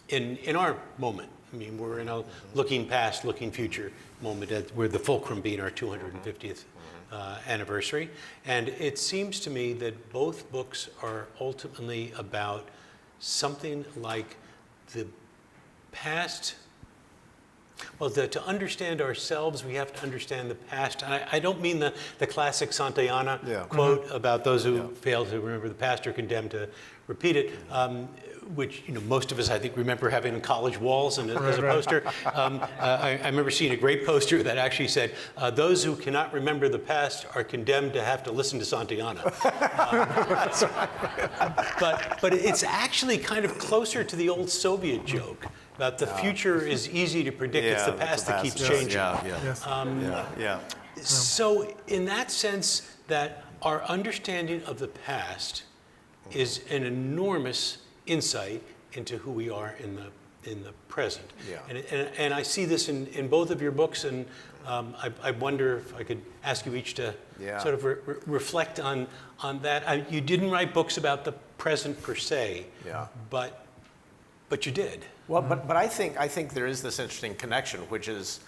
in our moment. I mean, we're in a looking past, looking future moment, where the fulcrum being our 250th anniversary. And it seems to me that both books are ultimately about something like the past. Well, to understand ourselves, we have to understand the past. I don't mean the classic Santayana quote about those who fail to remember the past are condemned to repeat it, which most of us, I think, remember having on college walls and as a poster. I remember seeing a great poster that actually said, those who cannot remember the past are condemned to have to listen to Santayana. But it's actually kind of closer to the old Soviet joke about the future is easy to predict, it's the past that keeps changing. So in that sense, that our understanding of the past is an enormous insight into who we are in the present. And I see this in both of your books, and I wonder if I could ask you each to sort of reflect on that. You didn't write books about the present per se, but you did. Well, but I think there is this interesting connection, which is,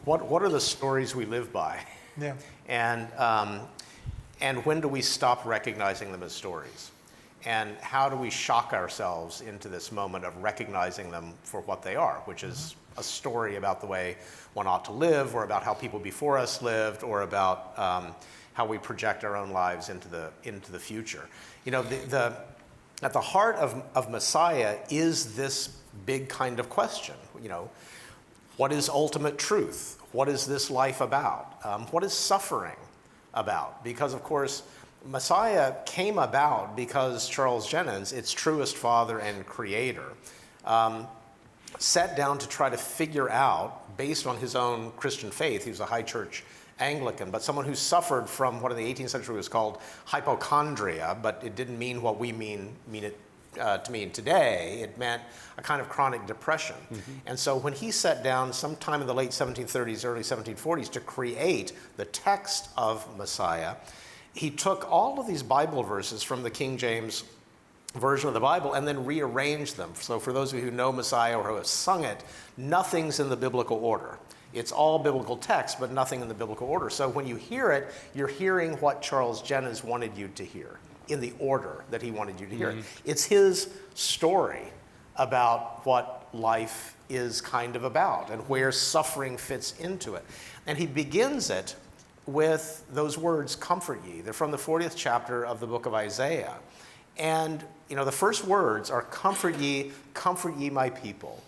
what are the stories we live by? Yeah. And when do we stop recognizing them as stories? And how do we shock ourselves into this moment of recognizing them for what they are, which is a story about the way one ought to live, or about how people before us lived, or about how we project our own lives into the future. At the heart of Messiah is this big kind of question. What is ultimate truth? What is this life about? What is suffering about? Because, of course, Messiah came about because Charles Jennens, its truest father and creator, sat down to try to figure out, based on his own Christian faith, he was a high church Anglican, but someone who suffered from what in the 18th century was called hypochondria, but it didn't mean what we mean it to mean today. It meant a kind of chronic depression. And so when he sat down sometime in the late 1730s, early 1740s to create the text of Messiah, he took all of these Bible verses from the King James version of the Bible and then rearranged them. So for those of you who know Messiah or who have sung it, nothing's in the biblical order. It's all biblical text, but nothing in the biblical order. So when you hear it, you're hearing what Charles Jennens wanted you to hear, in the order that he wanted you to hear it. It's his story about what life is kind of about and where suffering fits into it. And he begins it with those words, comfort ye. They're from the 40th chapter of the book of Isaiah. And the first words are, comfort ye my people.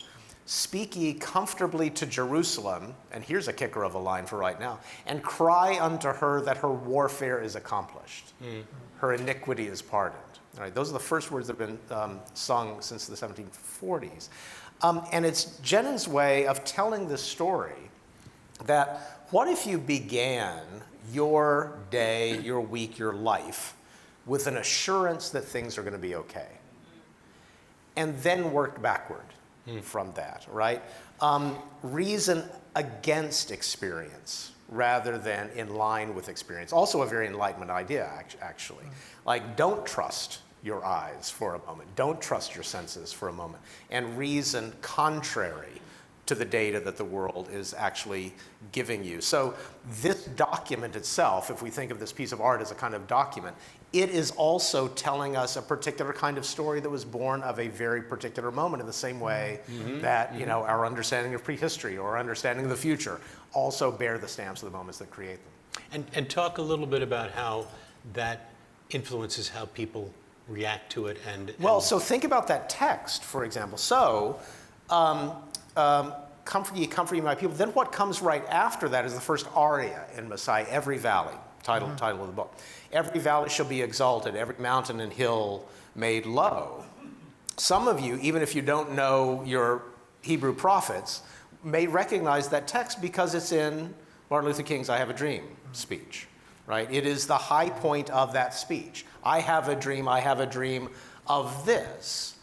Speak ye comfortably to Jerusalem, and here's a kicker of a line for right now, and cry unto her that her warfare is accomplished. Her iniquity is pardoned. All right, those are the first words that have been sung since the 1740s. And it's Jennings' way of telling this story that what if you began your day, your week, your life with an assurance that things are going to be okay, and then worked backward from that, right? Reason against experience rather than in line with experience. Also a very Enlightenment idea, actually. Like, don't trust your eyes for a moment. Don't trust your senses for a moment. And reason contrary to the data that the world is actually giving you. So this document itself, if we think of this piece of art as a kind of document, it is also telling us a particular kind of story that was born of a very particular moment, in the same way that our understanding of prehistory or our understanding of the future also bear the stamps of the moments that create them. And talk a little bit about how that influences how people react to it. Well, so think about that text, for example. So, comfort ye my people. Then what comes right after that is the first aria in Messiah, every valley, title of the book. Every valley shall be exalted, every mountain and hill made low. Some of you, even if you don't know your Hebrew prophets, may recognize that text because it's in Martin Luther King's I Have a Dream speech, right? It is the high point of that speech. I have a dream of this,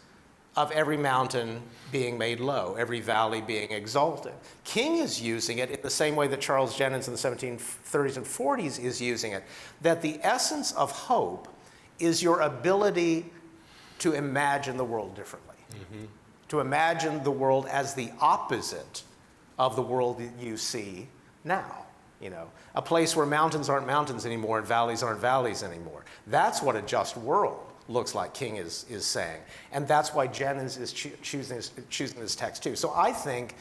of every mountain being made low, every valley being exalted. King is using it in the same way that Charles Jennings in the 1730s and 40s is using it, that the essence of hope is your ability to imagine the world differently, to imagine the world as the opposite of the world that you see now. A place where mountains aren't mountains anymore and valleys aren't valleys anymore. That's what a just world looks like, King is saying. And that's why Jennings is choosing this text too. So I think,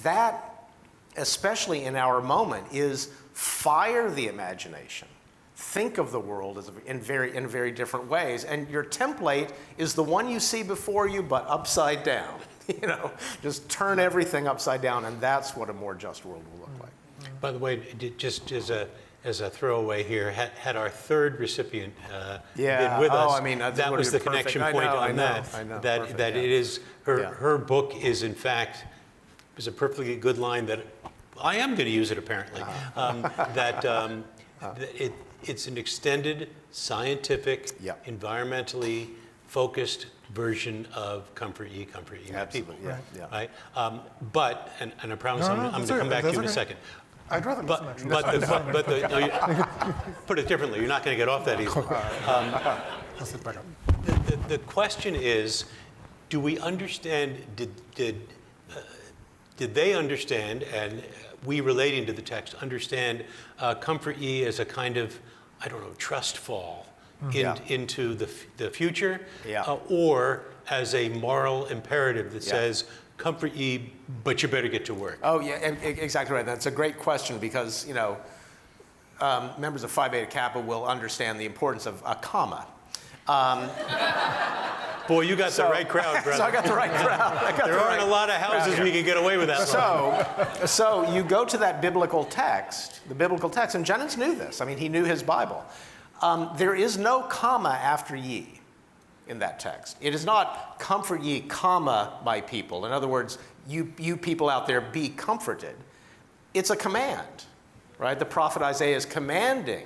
that, especially in our moment, is fire the imagination. Think of the world in very different ways. And your template is the one you see before you, but upside down. Just turn everything upside down, and that's what a more just world will look like. By the way, just as a throwaway here, had our third recipient been with us, that was the connection point on that. That it is her book is in fact is a perfectly good line that I am going to use it apparently. It's an extended, scientific, environmentally focused version of comfort ye my people. Right? But I promise I'm going to come back to you in a second. I'd rather listen, actually. Put it differently, you're not going to get off that easily. I'll sit back up. The question is, do we understand, did they understand, and we relating to the text, understand comfort ye as a kind of, trust fall into the future, or as a moral imperative that says, comfort ye, but you better get to work? Oh, yeah, exactly right. That's a great question because, members of Phi Beta Kappa will understand the importance of a comma. Boy, you got the right crowd, brother. So I got the right crowd. There aren't a lot of houses we can get away with that. So you go to that biblical text, and Jennings knew this. I mean, he knew his Bible. There is no comma after ye in that text. It is not comfort ye, comma, my people. In other words, you people out there, be comforted. It's a command, right? The prophet Isaiah is commanding,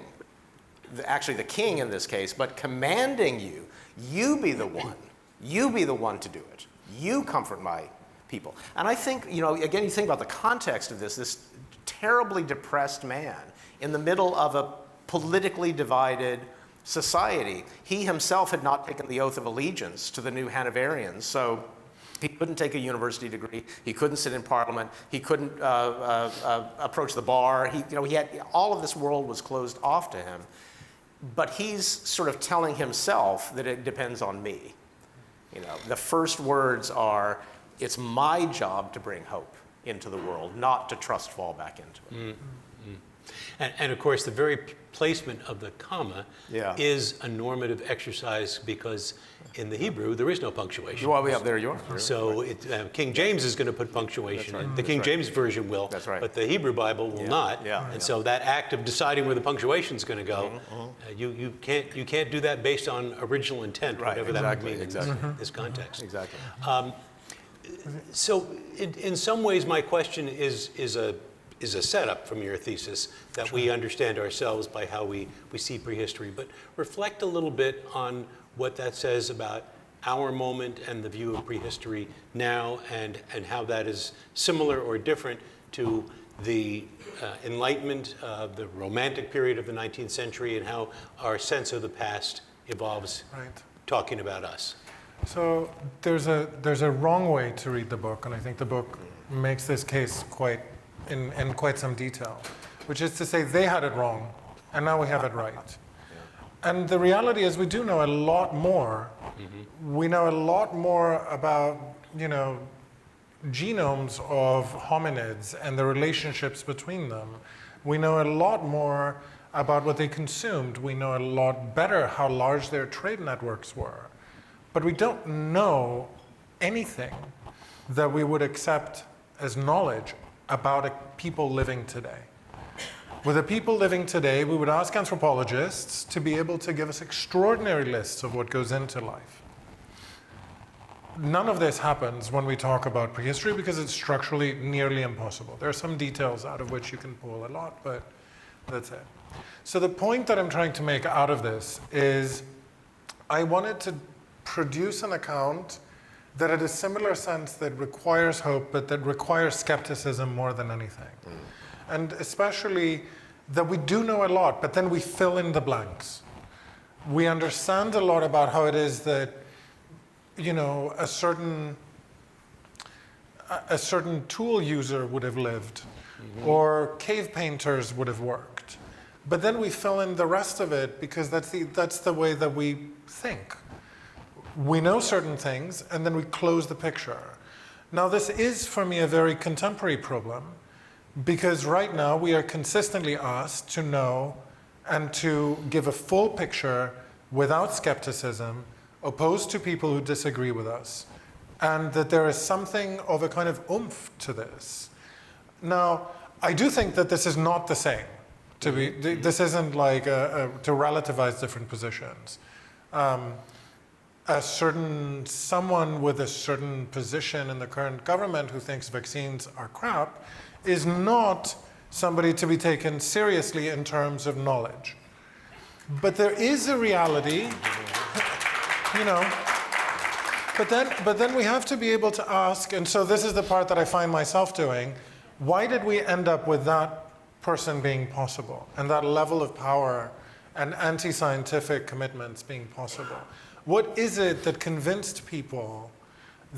actually the king in this case, but commanding you be the one. You be the one to do it. You comfort my people. And I think, again, you think about the context of this terribly depressed man in the middle of a politically divided society. He himself had not taken the oath of allegiance to the new Hanoverians, so he couldn't take a university degree. He couldn't sit in parliament. He couldn't approach the bar. He had all of this world was closed off to him. But he's sort of telling himself that it depends on me. The first words are, it's my job to bring hope into the world, not to trust fall back into it. And of course, the very placement of the comma Yeah. is a normative exercise because in the Hebrew, there is no punctuation. Well, there you are. So King James is going to put punctuation in. The King James Version will, That's right. but the Hebrew Bible will not. Yeah. And so that act of deciding where the punctuation is going to go, you can't do that based on original intent, Right, whatever exactly, that would mean in this context. Exactly. So in some ways, my question is a setup from your thesis that we understand ourselves by how we see prehistory, but reflect a little bit on what that says about our moment and the view of prehistory now, and how that is similar or different to the Enlightenment, the Romantic period of the 19th century, and how our sense of the past evolves, Right. talking about us. So there's a wrong way to read the book, and I think the book makes this case in quite some detail, which is to say they had it wrong, and now we have it right. And the reality is we do know a lot more. We know a lot more about, genomes of hominids and the relationships between them. We know a lot more about what they consumed. We know a lot better how large their trade networks were. But we don't know anything that we would accept as knowledge about people living today. With the people living today, we would ask anthropologists to be able to give us extraordinary lists of what goes into life. None of this happens when we talk about prehistory because it's structurally nearly impossible. There are some details out of which you can pull a lot, but that's it. So the point that I'm trying to make out of this is I wanted to produce an account that had a similar sense that requires hope, but that requires skepticism more than anything. And especially that we do know a lot, but then we fill in the blanks. We understand a lot about how it is that, a certain tool user would have lived, or cave painters would have worked. But then we fill in the rest of it because that's the way that we think. We know certain things, and then we close the picture. Now, this is, for me, a very contemporary problem, because right now we are consistently asked to know and to give a full picture without skepticism, opposed to people who disagree with us, and that there is something of a kind of oomph to this. Now, I do think that this is not the same. This isn't like to relativize different positions. Someone with a certain position in the current government who thinks vaccines are crap is not somebody to be taken seriously in terms of knowledge. But there is a reality, but then we have to be able to ask, and so this is the part that I find myself doing, why did we end up with that person being possible and that level of power and anti-scientific commitments being possible? What is it that convinced people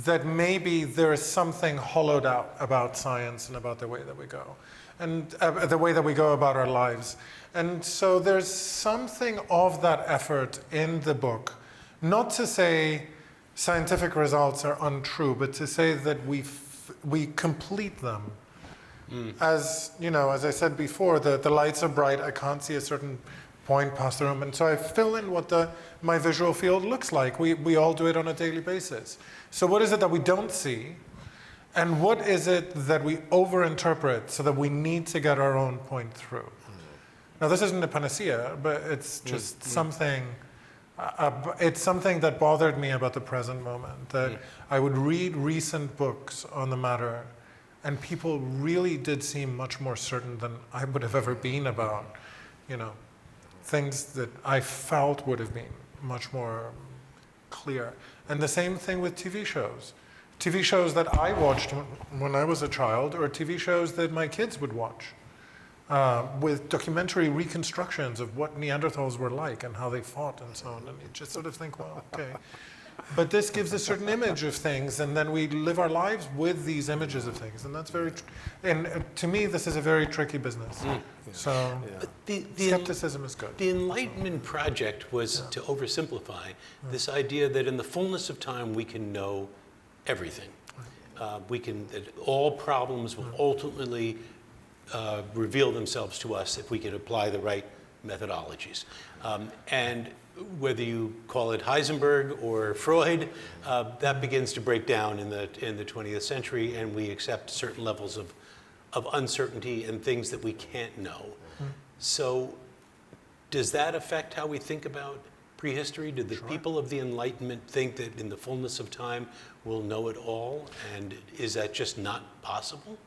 that maybe there is something hollowed out about science and about the way that we go, and the way that we go about our lives? And so there's something of that effort in the book, not to say scientific results are untrue, but to say that we complete them. As I said before, the lights are bright, I can't see a certain point past the room, and so I fill in what my visual field looks like. We all do it on a daily basis. So what is it that we don't see, and what is it that we overinterpret so that we need to get our own point through? Now, this isn't a panacea, but it's just something. It's something that bothered me about the present moment, that I would read recent books on the matter, and people really did seem much more certain than I would have ever been about, things that I felt would have been much more clear. And the same thing with TV shows. TV shows that I watched when I was a child, or TV shows that my kids would watch, with documentary reconstructions of what Neanderthals were like and how they fought and so on. And you just sort of think, well, okay. But this gives a certain image of things, and then we live our lives with these images of things. And that's and to me, this is a very tricky business. So The skepticism is good. The Enlightenment project was to oversimplify this idea that in the fullness of time we can know everything. That all problems will ultimately reveal themselves to us if we can apply the right methodologies. And whether you call it Heisenberg or Freud, that begins to break down in the 20th century, and we accept certain levels of uncertainty and things that we can't know. So does that affect how we think about prehistory? Did the people of the Enlightenment think that in the fullness of time we'll know it all? And is that just not possible?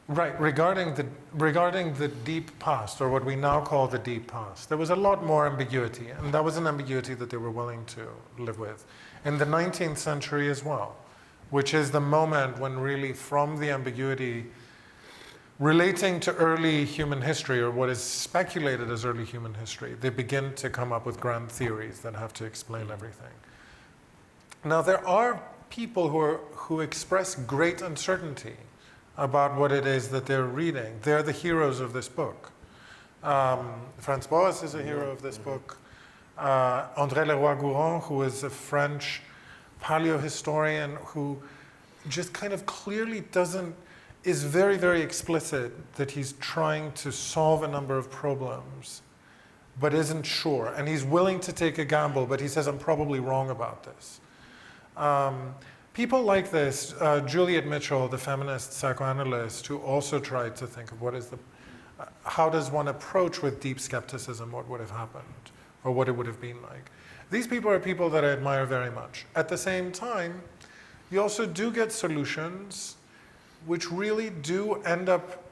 Right, regarding the deep past, or what we now call the deep past, there was a lot more ambiguity, and that was an ambiguity that they were willing to live with. In the 19th century as well, which is the moment when really from the ambiguity relating to early human history, or what is speculated as early human history, they begin to come up with grand theories that have to explain everything. Now, there are people who express great uncertainty about what it is that they're reading. They're the heroes of this book. Franz Boas is a hero of this book. André Leroy-Gourand, who is a French paleohistorian who just kind of clearly is very, very explicit that he's trying to solve a number of problems, but isn't sure. And he's willing to take a gamble, but he says, I'm probably wrong about this. People like this, Juliet Mitchell, the feminist psychoanalyst, who also tried to think of how does one approach with deep skepticism what would have happened, or what it would have been like. These people are people that I admire very much. At the same time, you also do get solutions which really do end up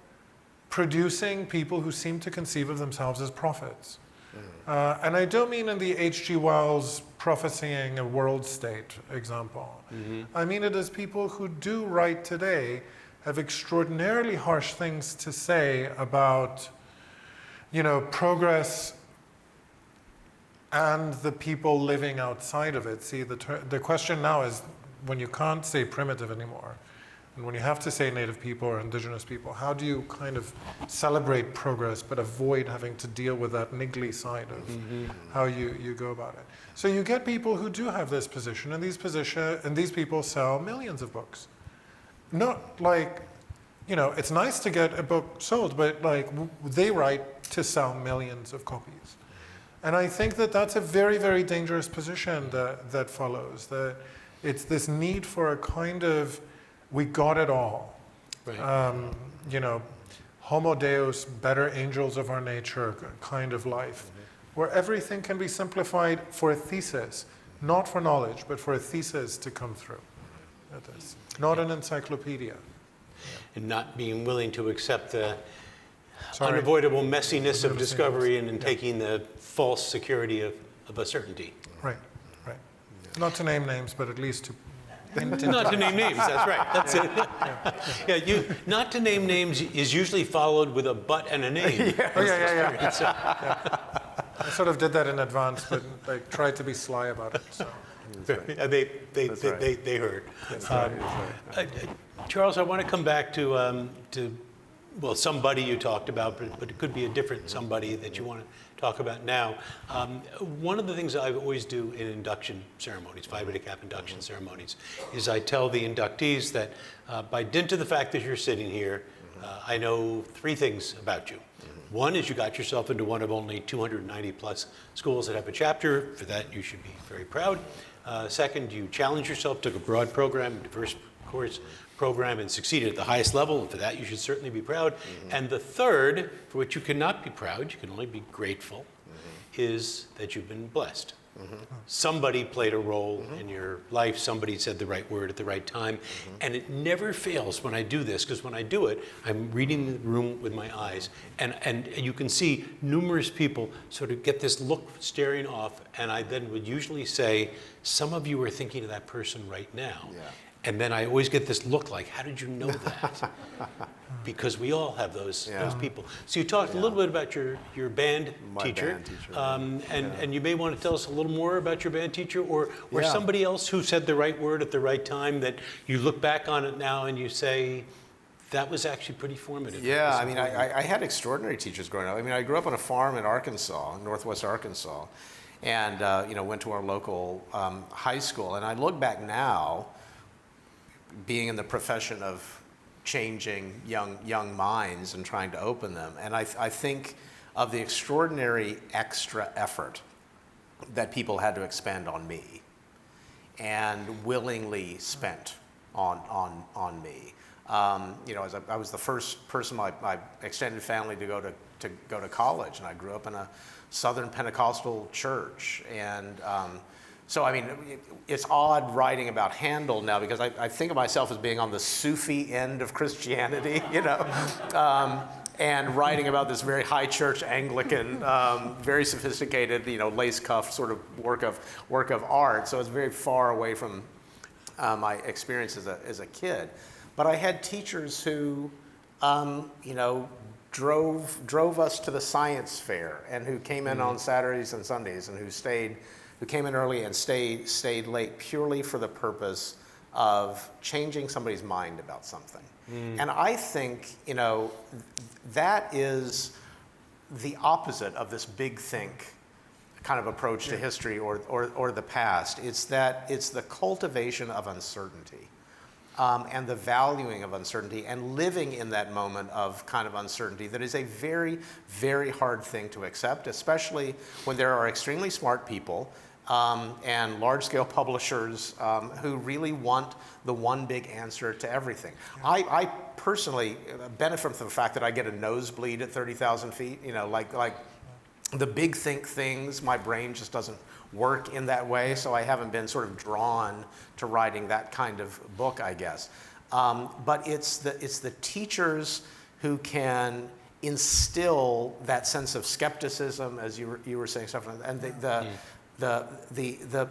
producing people who seem to conceive of themselves as prophets. And I don't mean in the H.G. Wells prophesying a world state example. I mean it as people who do write today have extraordinarily harsh things to say about, progress and the people living outside of it. See, the question now is, when you can't say primitive anymore, and when you have to say native people or indigenous people, how do you kind of celebrate progress but avoid having to deal with that niggly side of how you go about it? So you get people who do have this position, and these people sell millions of books. Not like, it's nice to get a book sold, but like they write to sell millions of copies. And I think that that's a very, very dangerous position that follows. That it's this need for a kind of, we got it all. Right. Homo Deus, better angels of our nature kind of life, where everything can be simplified for a thesis, not for knowledge, but for a thesis to come through. That is not an encyclopedia. And not being willing to accept the unavoidable messiness of discovery and taking the false security of a certainty. Right. Not to name names, but at least to not to name names, that's right. That's it. Not to name names is usually followed with a but and a name. I sort of did that in advance, but I tried to be sly about it. So. They heard. That's right. Charles, I want to come back to somebody you talked about, but it could be a different somebody that you want to talk about now. One of the things I always do in induction ceremonies, Phi Beta Kappa induction ceremonies, is I tell the inductees that by dint of the fact that you're sitting here, I know three things about you. One is you got yourself into one of only 290 plus schools that have a chapter. For that, you should be very proud. Second, you challenged yourself, took a broad program, diverse course program, and succeeded at the highest level, and for that you should certainly be proud. And the third, for which you cannot be proud, you can only be grateful, is that you've been blessed. Somebody played a role in your life, somebody said the right word at the right time, and it never fails when I do this, because when I do it, I'm reading the room with my eyes, and you can see numerous people sort of get this look staring off, and I then would usually say, some of you are thinking of that person right now. And then I always get this look like, how did you know that? Because we all have those people. So you talked a little bit about your band teacher. And you may want to tell us a little more about your band teacher, or somebody else who said the right word at the right time that you look back on it now and you say, that was actually pretty formative. Yeah, I mean, I had extraordinary teachers growing up. I mean, I grew up on a farm in Arkansas, northwest Arkansas, and went to our local high school. And I look back now, being in the profession of changing young minds and trying to open them. And I think of the extraordinary extra effort that people had to expend on me and willingly spent on me. As I was the first person in my extended family to go to college, and I grew up in a Southern Pentecostal church. And so, I mean, it's odd writing about Handel now because I think of myself as being on the Sufi end of Christianity, and writing about this very high church Anglican, very sophisticated, lace cuff sort of work of art. So it's very far away from my experience as a kid. But I had teachers who, drove us to the science fair, and who came in on Saturdays and Sundays, and who came in early and stayed late purely for the purpose of changing somebody's mind about something. And I think, that is the opposite of this big think kind of approach to history or the past. It's the cultivation of uncertainty. And the valuing of uncertainty and living in that moment of kind of uncertainty that is a very, very hard thing to accept, especially when there are extremely smart people and large-scale publishers who really want the one big answer to everything. I personally benefit from the fact that I get a nosebleed at 30,000 feet. Like the big think things, my brain just doesn't work in that way, so I haven't been sort of drawn to writing that kind of book, I guess. But it's the teachers who can instill that sense of skepticism, as you were saying, Stefanos, and the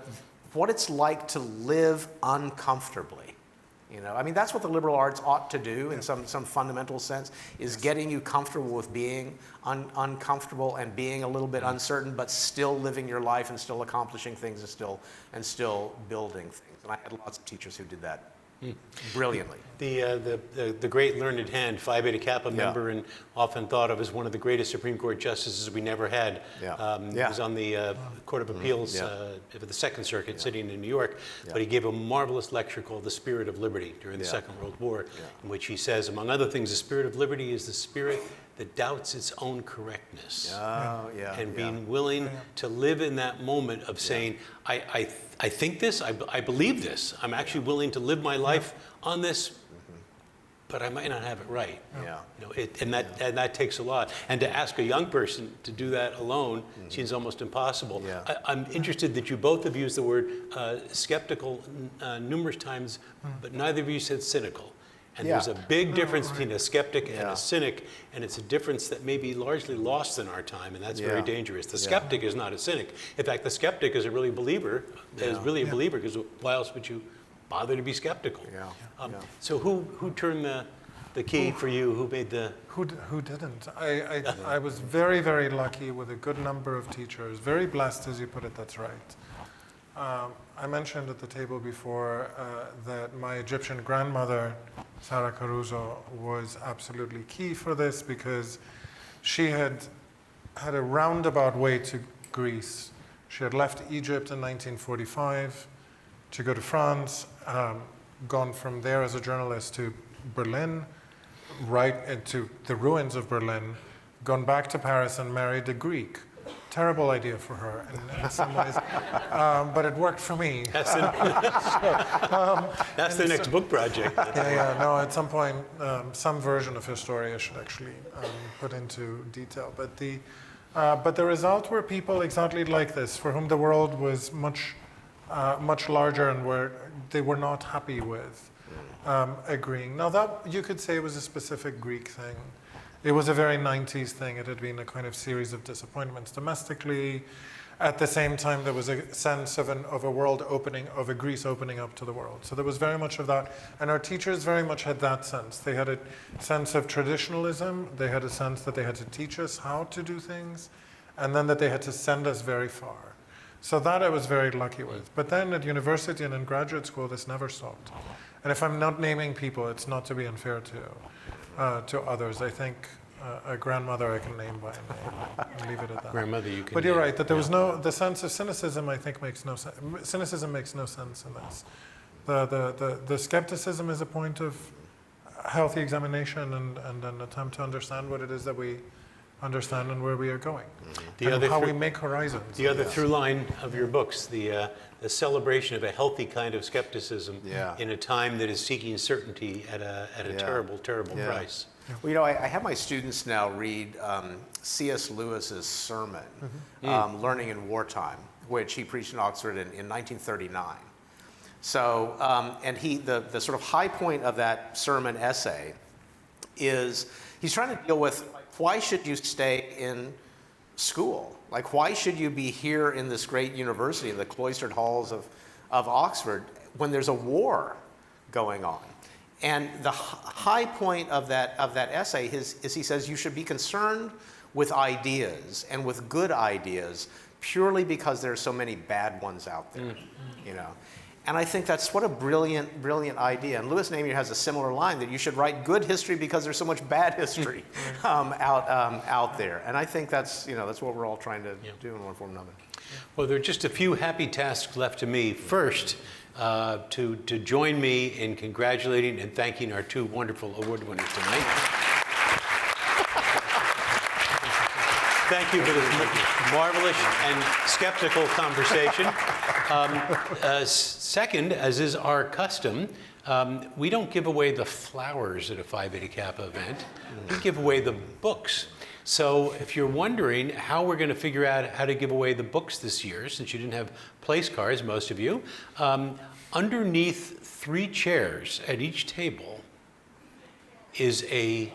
what it's like to live uncomfortably. That's what the liberal arts ought to do in some fundamental sense, is getting you comfortable with being uncomfortable and being a little bit uncertain, but still living your life and still accomplishing things and still building things. And I had lots of teachers who did that brilliantly. The great learned hand, Phi Beta Kappa member, and often thought of as one of the greatest Supreme Court justices we never had. He was on the Court of Appeals for the Second Circuit, sitting in New York. But he gave a marvelous lecture called "The Spirit of Liberty" during the Second World War, in which he says, among other things, the spirit of liberty is the spirit that doubts its own correctness. And being willing to live in that moment of saying, I think this, I believe this, I'm actually willing to live my life on this, but I might not have it right. And that takes a lot. And to ask a young person to do that alone seems almost impossible. I'm interested that you both have used the word skeptical numerous times, but neither of you said cynical. And there's a big difference between a skeptic and a cynic, and it's a difference that may be largely lost in our time, and that's very dangerous. The skeptic is not a cynic. In fact, the skeptic is a really believer, is really a believer, because why else would you bother to be skeptical? So who turned the key for you? Who made the... Who didn't? I was very, very lucky with a good number of teachers. Very blessed, as you put it, that's right. I mentioned at the table before that my Egyptian grandmother, Sarah Caruso, was absolutely key for this, because she had a roundabout way to Greece. She had left Egypt in 1945 to go to France, gone from there as a journalist to Berlin, right into the ruins of Berlin, gone back to Paris and married a Greek. Terrible idea for her in some ways, but it worked for me. That's the next book project. No, at some point, some version of her story I should actually put into detail. But the result were people exactly like this, for whom the world was much larger and where they were not happy with agreeing. Now that you could say was a specific Greek thing. It was a very 90s thing. It had been a kind of series of disappointments domestically. At the same time, there was a sense of a world opening, of a Greece opening up to the world. So there was very much of that. And our teachers very much had that sense. They had a sense of traditionalism. They had a sense that they had to teach us how to do things, and then that they had to send us very far. So that I was very lucky with. But then at university and in graduate school, this never stopped. And if I'm not naming people, it's not to be unfair to others. I think a grandmother I can name by name. I'll leave it at that. Grandmother, you can. But you're right that there was the sense of cynicism. I think makes no sense. Cynicism makes no sense in this. The skepticism is a point of healthy examination and an attempt to understand what it is that we understand and where we are going, and how we make horizons. The other through line of your books, the celebration of a healthy kind of skepticism in a time that is seeking certainty at a terrible, terrible price. Well, you know, I have my students now read C.S. Lewis's sermon, Learning in Wartime, which he preached in Oxford in 1939. So, and the sort of high point of that sermon essay is he's trying to deal with why should you stay in school? Like, why should you be here in this great university, in the cloistered halls of Oxford, when there's a war going on? And the high point of that essay is he says you should be concerned with ideas and with good ideas purely because there's so many bad ones out there, you know. And I think that's what a brilliant, brilliant idea. And Louis Namier has a similar line that you should write good history because there's so much bad history out there. And I think that's, you know, that's what we're all trying to do in one form or another. Well, there are just a few happy tasks left to me. First, to join me in congratulating and thanking our two wonderful award winners tonight. Thank you for this marvelous and skeptical conversation. Second, as is our custom, we don't give away the flowers at a Phi Beta Kappa event. We give away the books. So if you're wondering how we're going to figure out how to give away the books this year, since you didn't have place cards, most of you, underneath 3 chairs at each table is a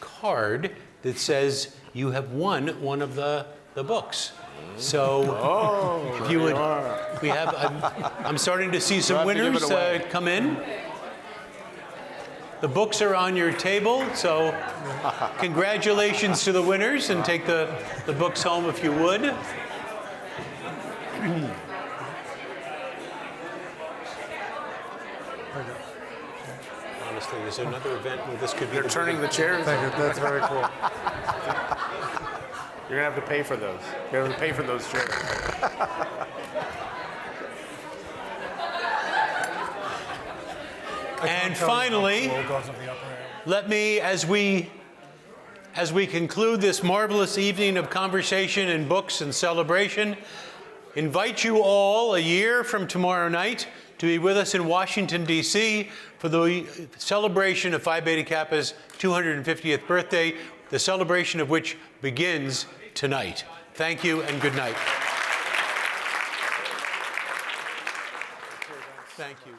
card that says you have won one of the books. So if you would, we have, I'm starting to see some winners come in. The books are on your table, so congratulations to the winners, and take the books home if you would. Honestly, is there another event where this could be? They're turning the chairs. Thank you. That's very cool. You're gonna have to pay for those. You're gonna have to pay for those chairs. And finally, let me, as we conclude this marvelous evening of conversation and books and celebration, invite you all a year from tomorrow night to be with us in Washington, D.C. for the celebration of Phi Beta Kappa's 250th birthday, the celebration of which begins tonight. Thank you and good night. Thank you.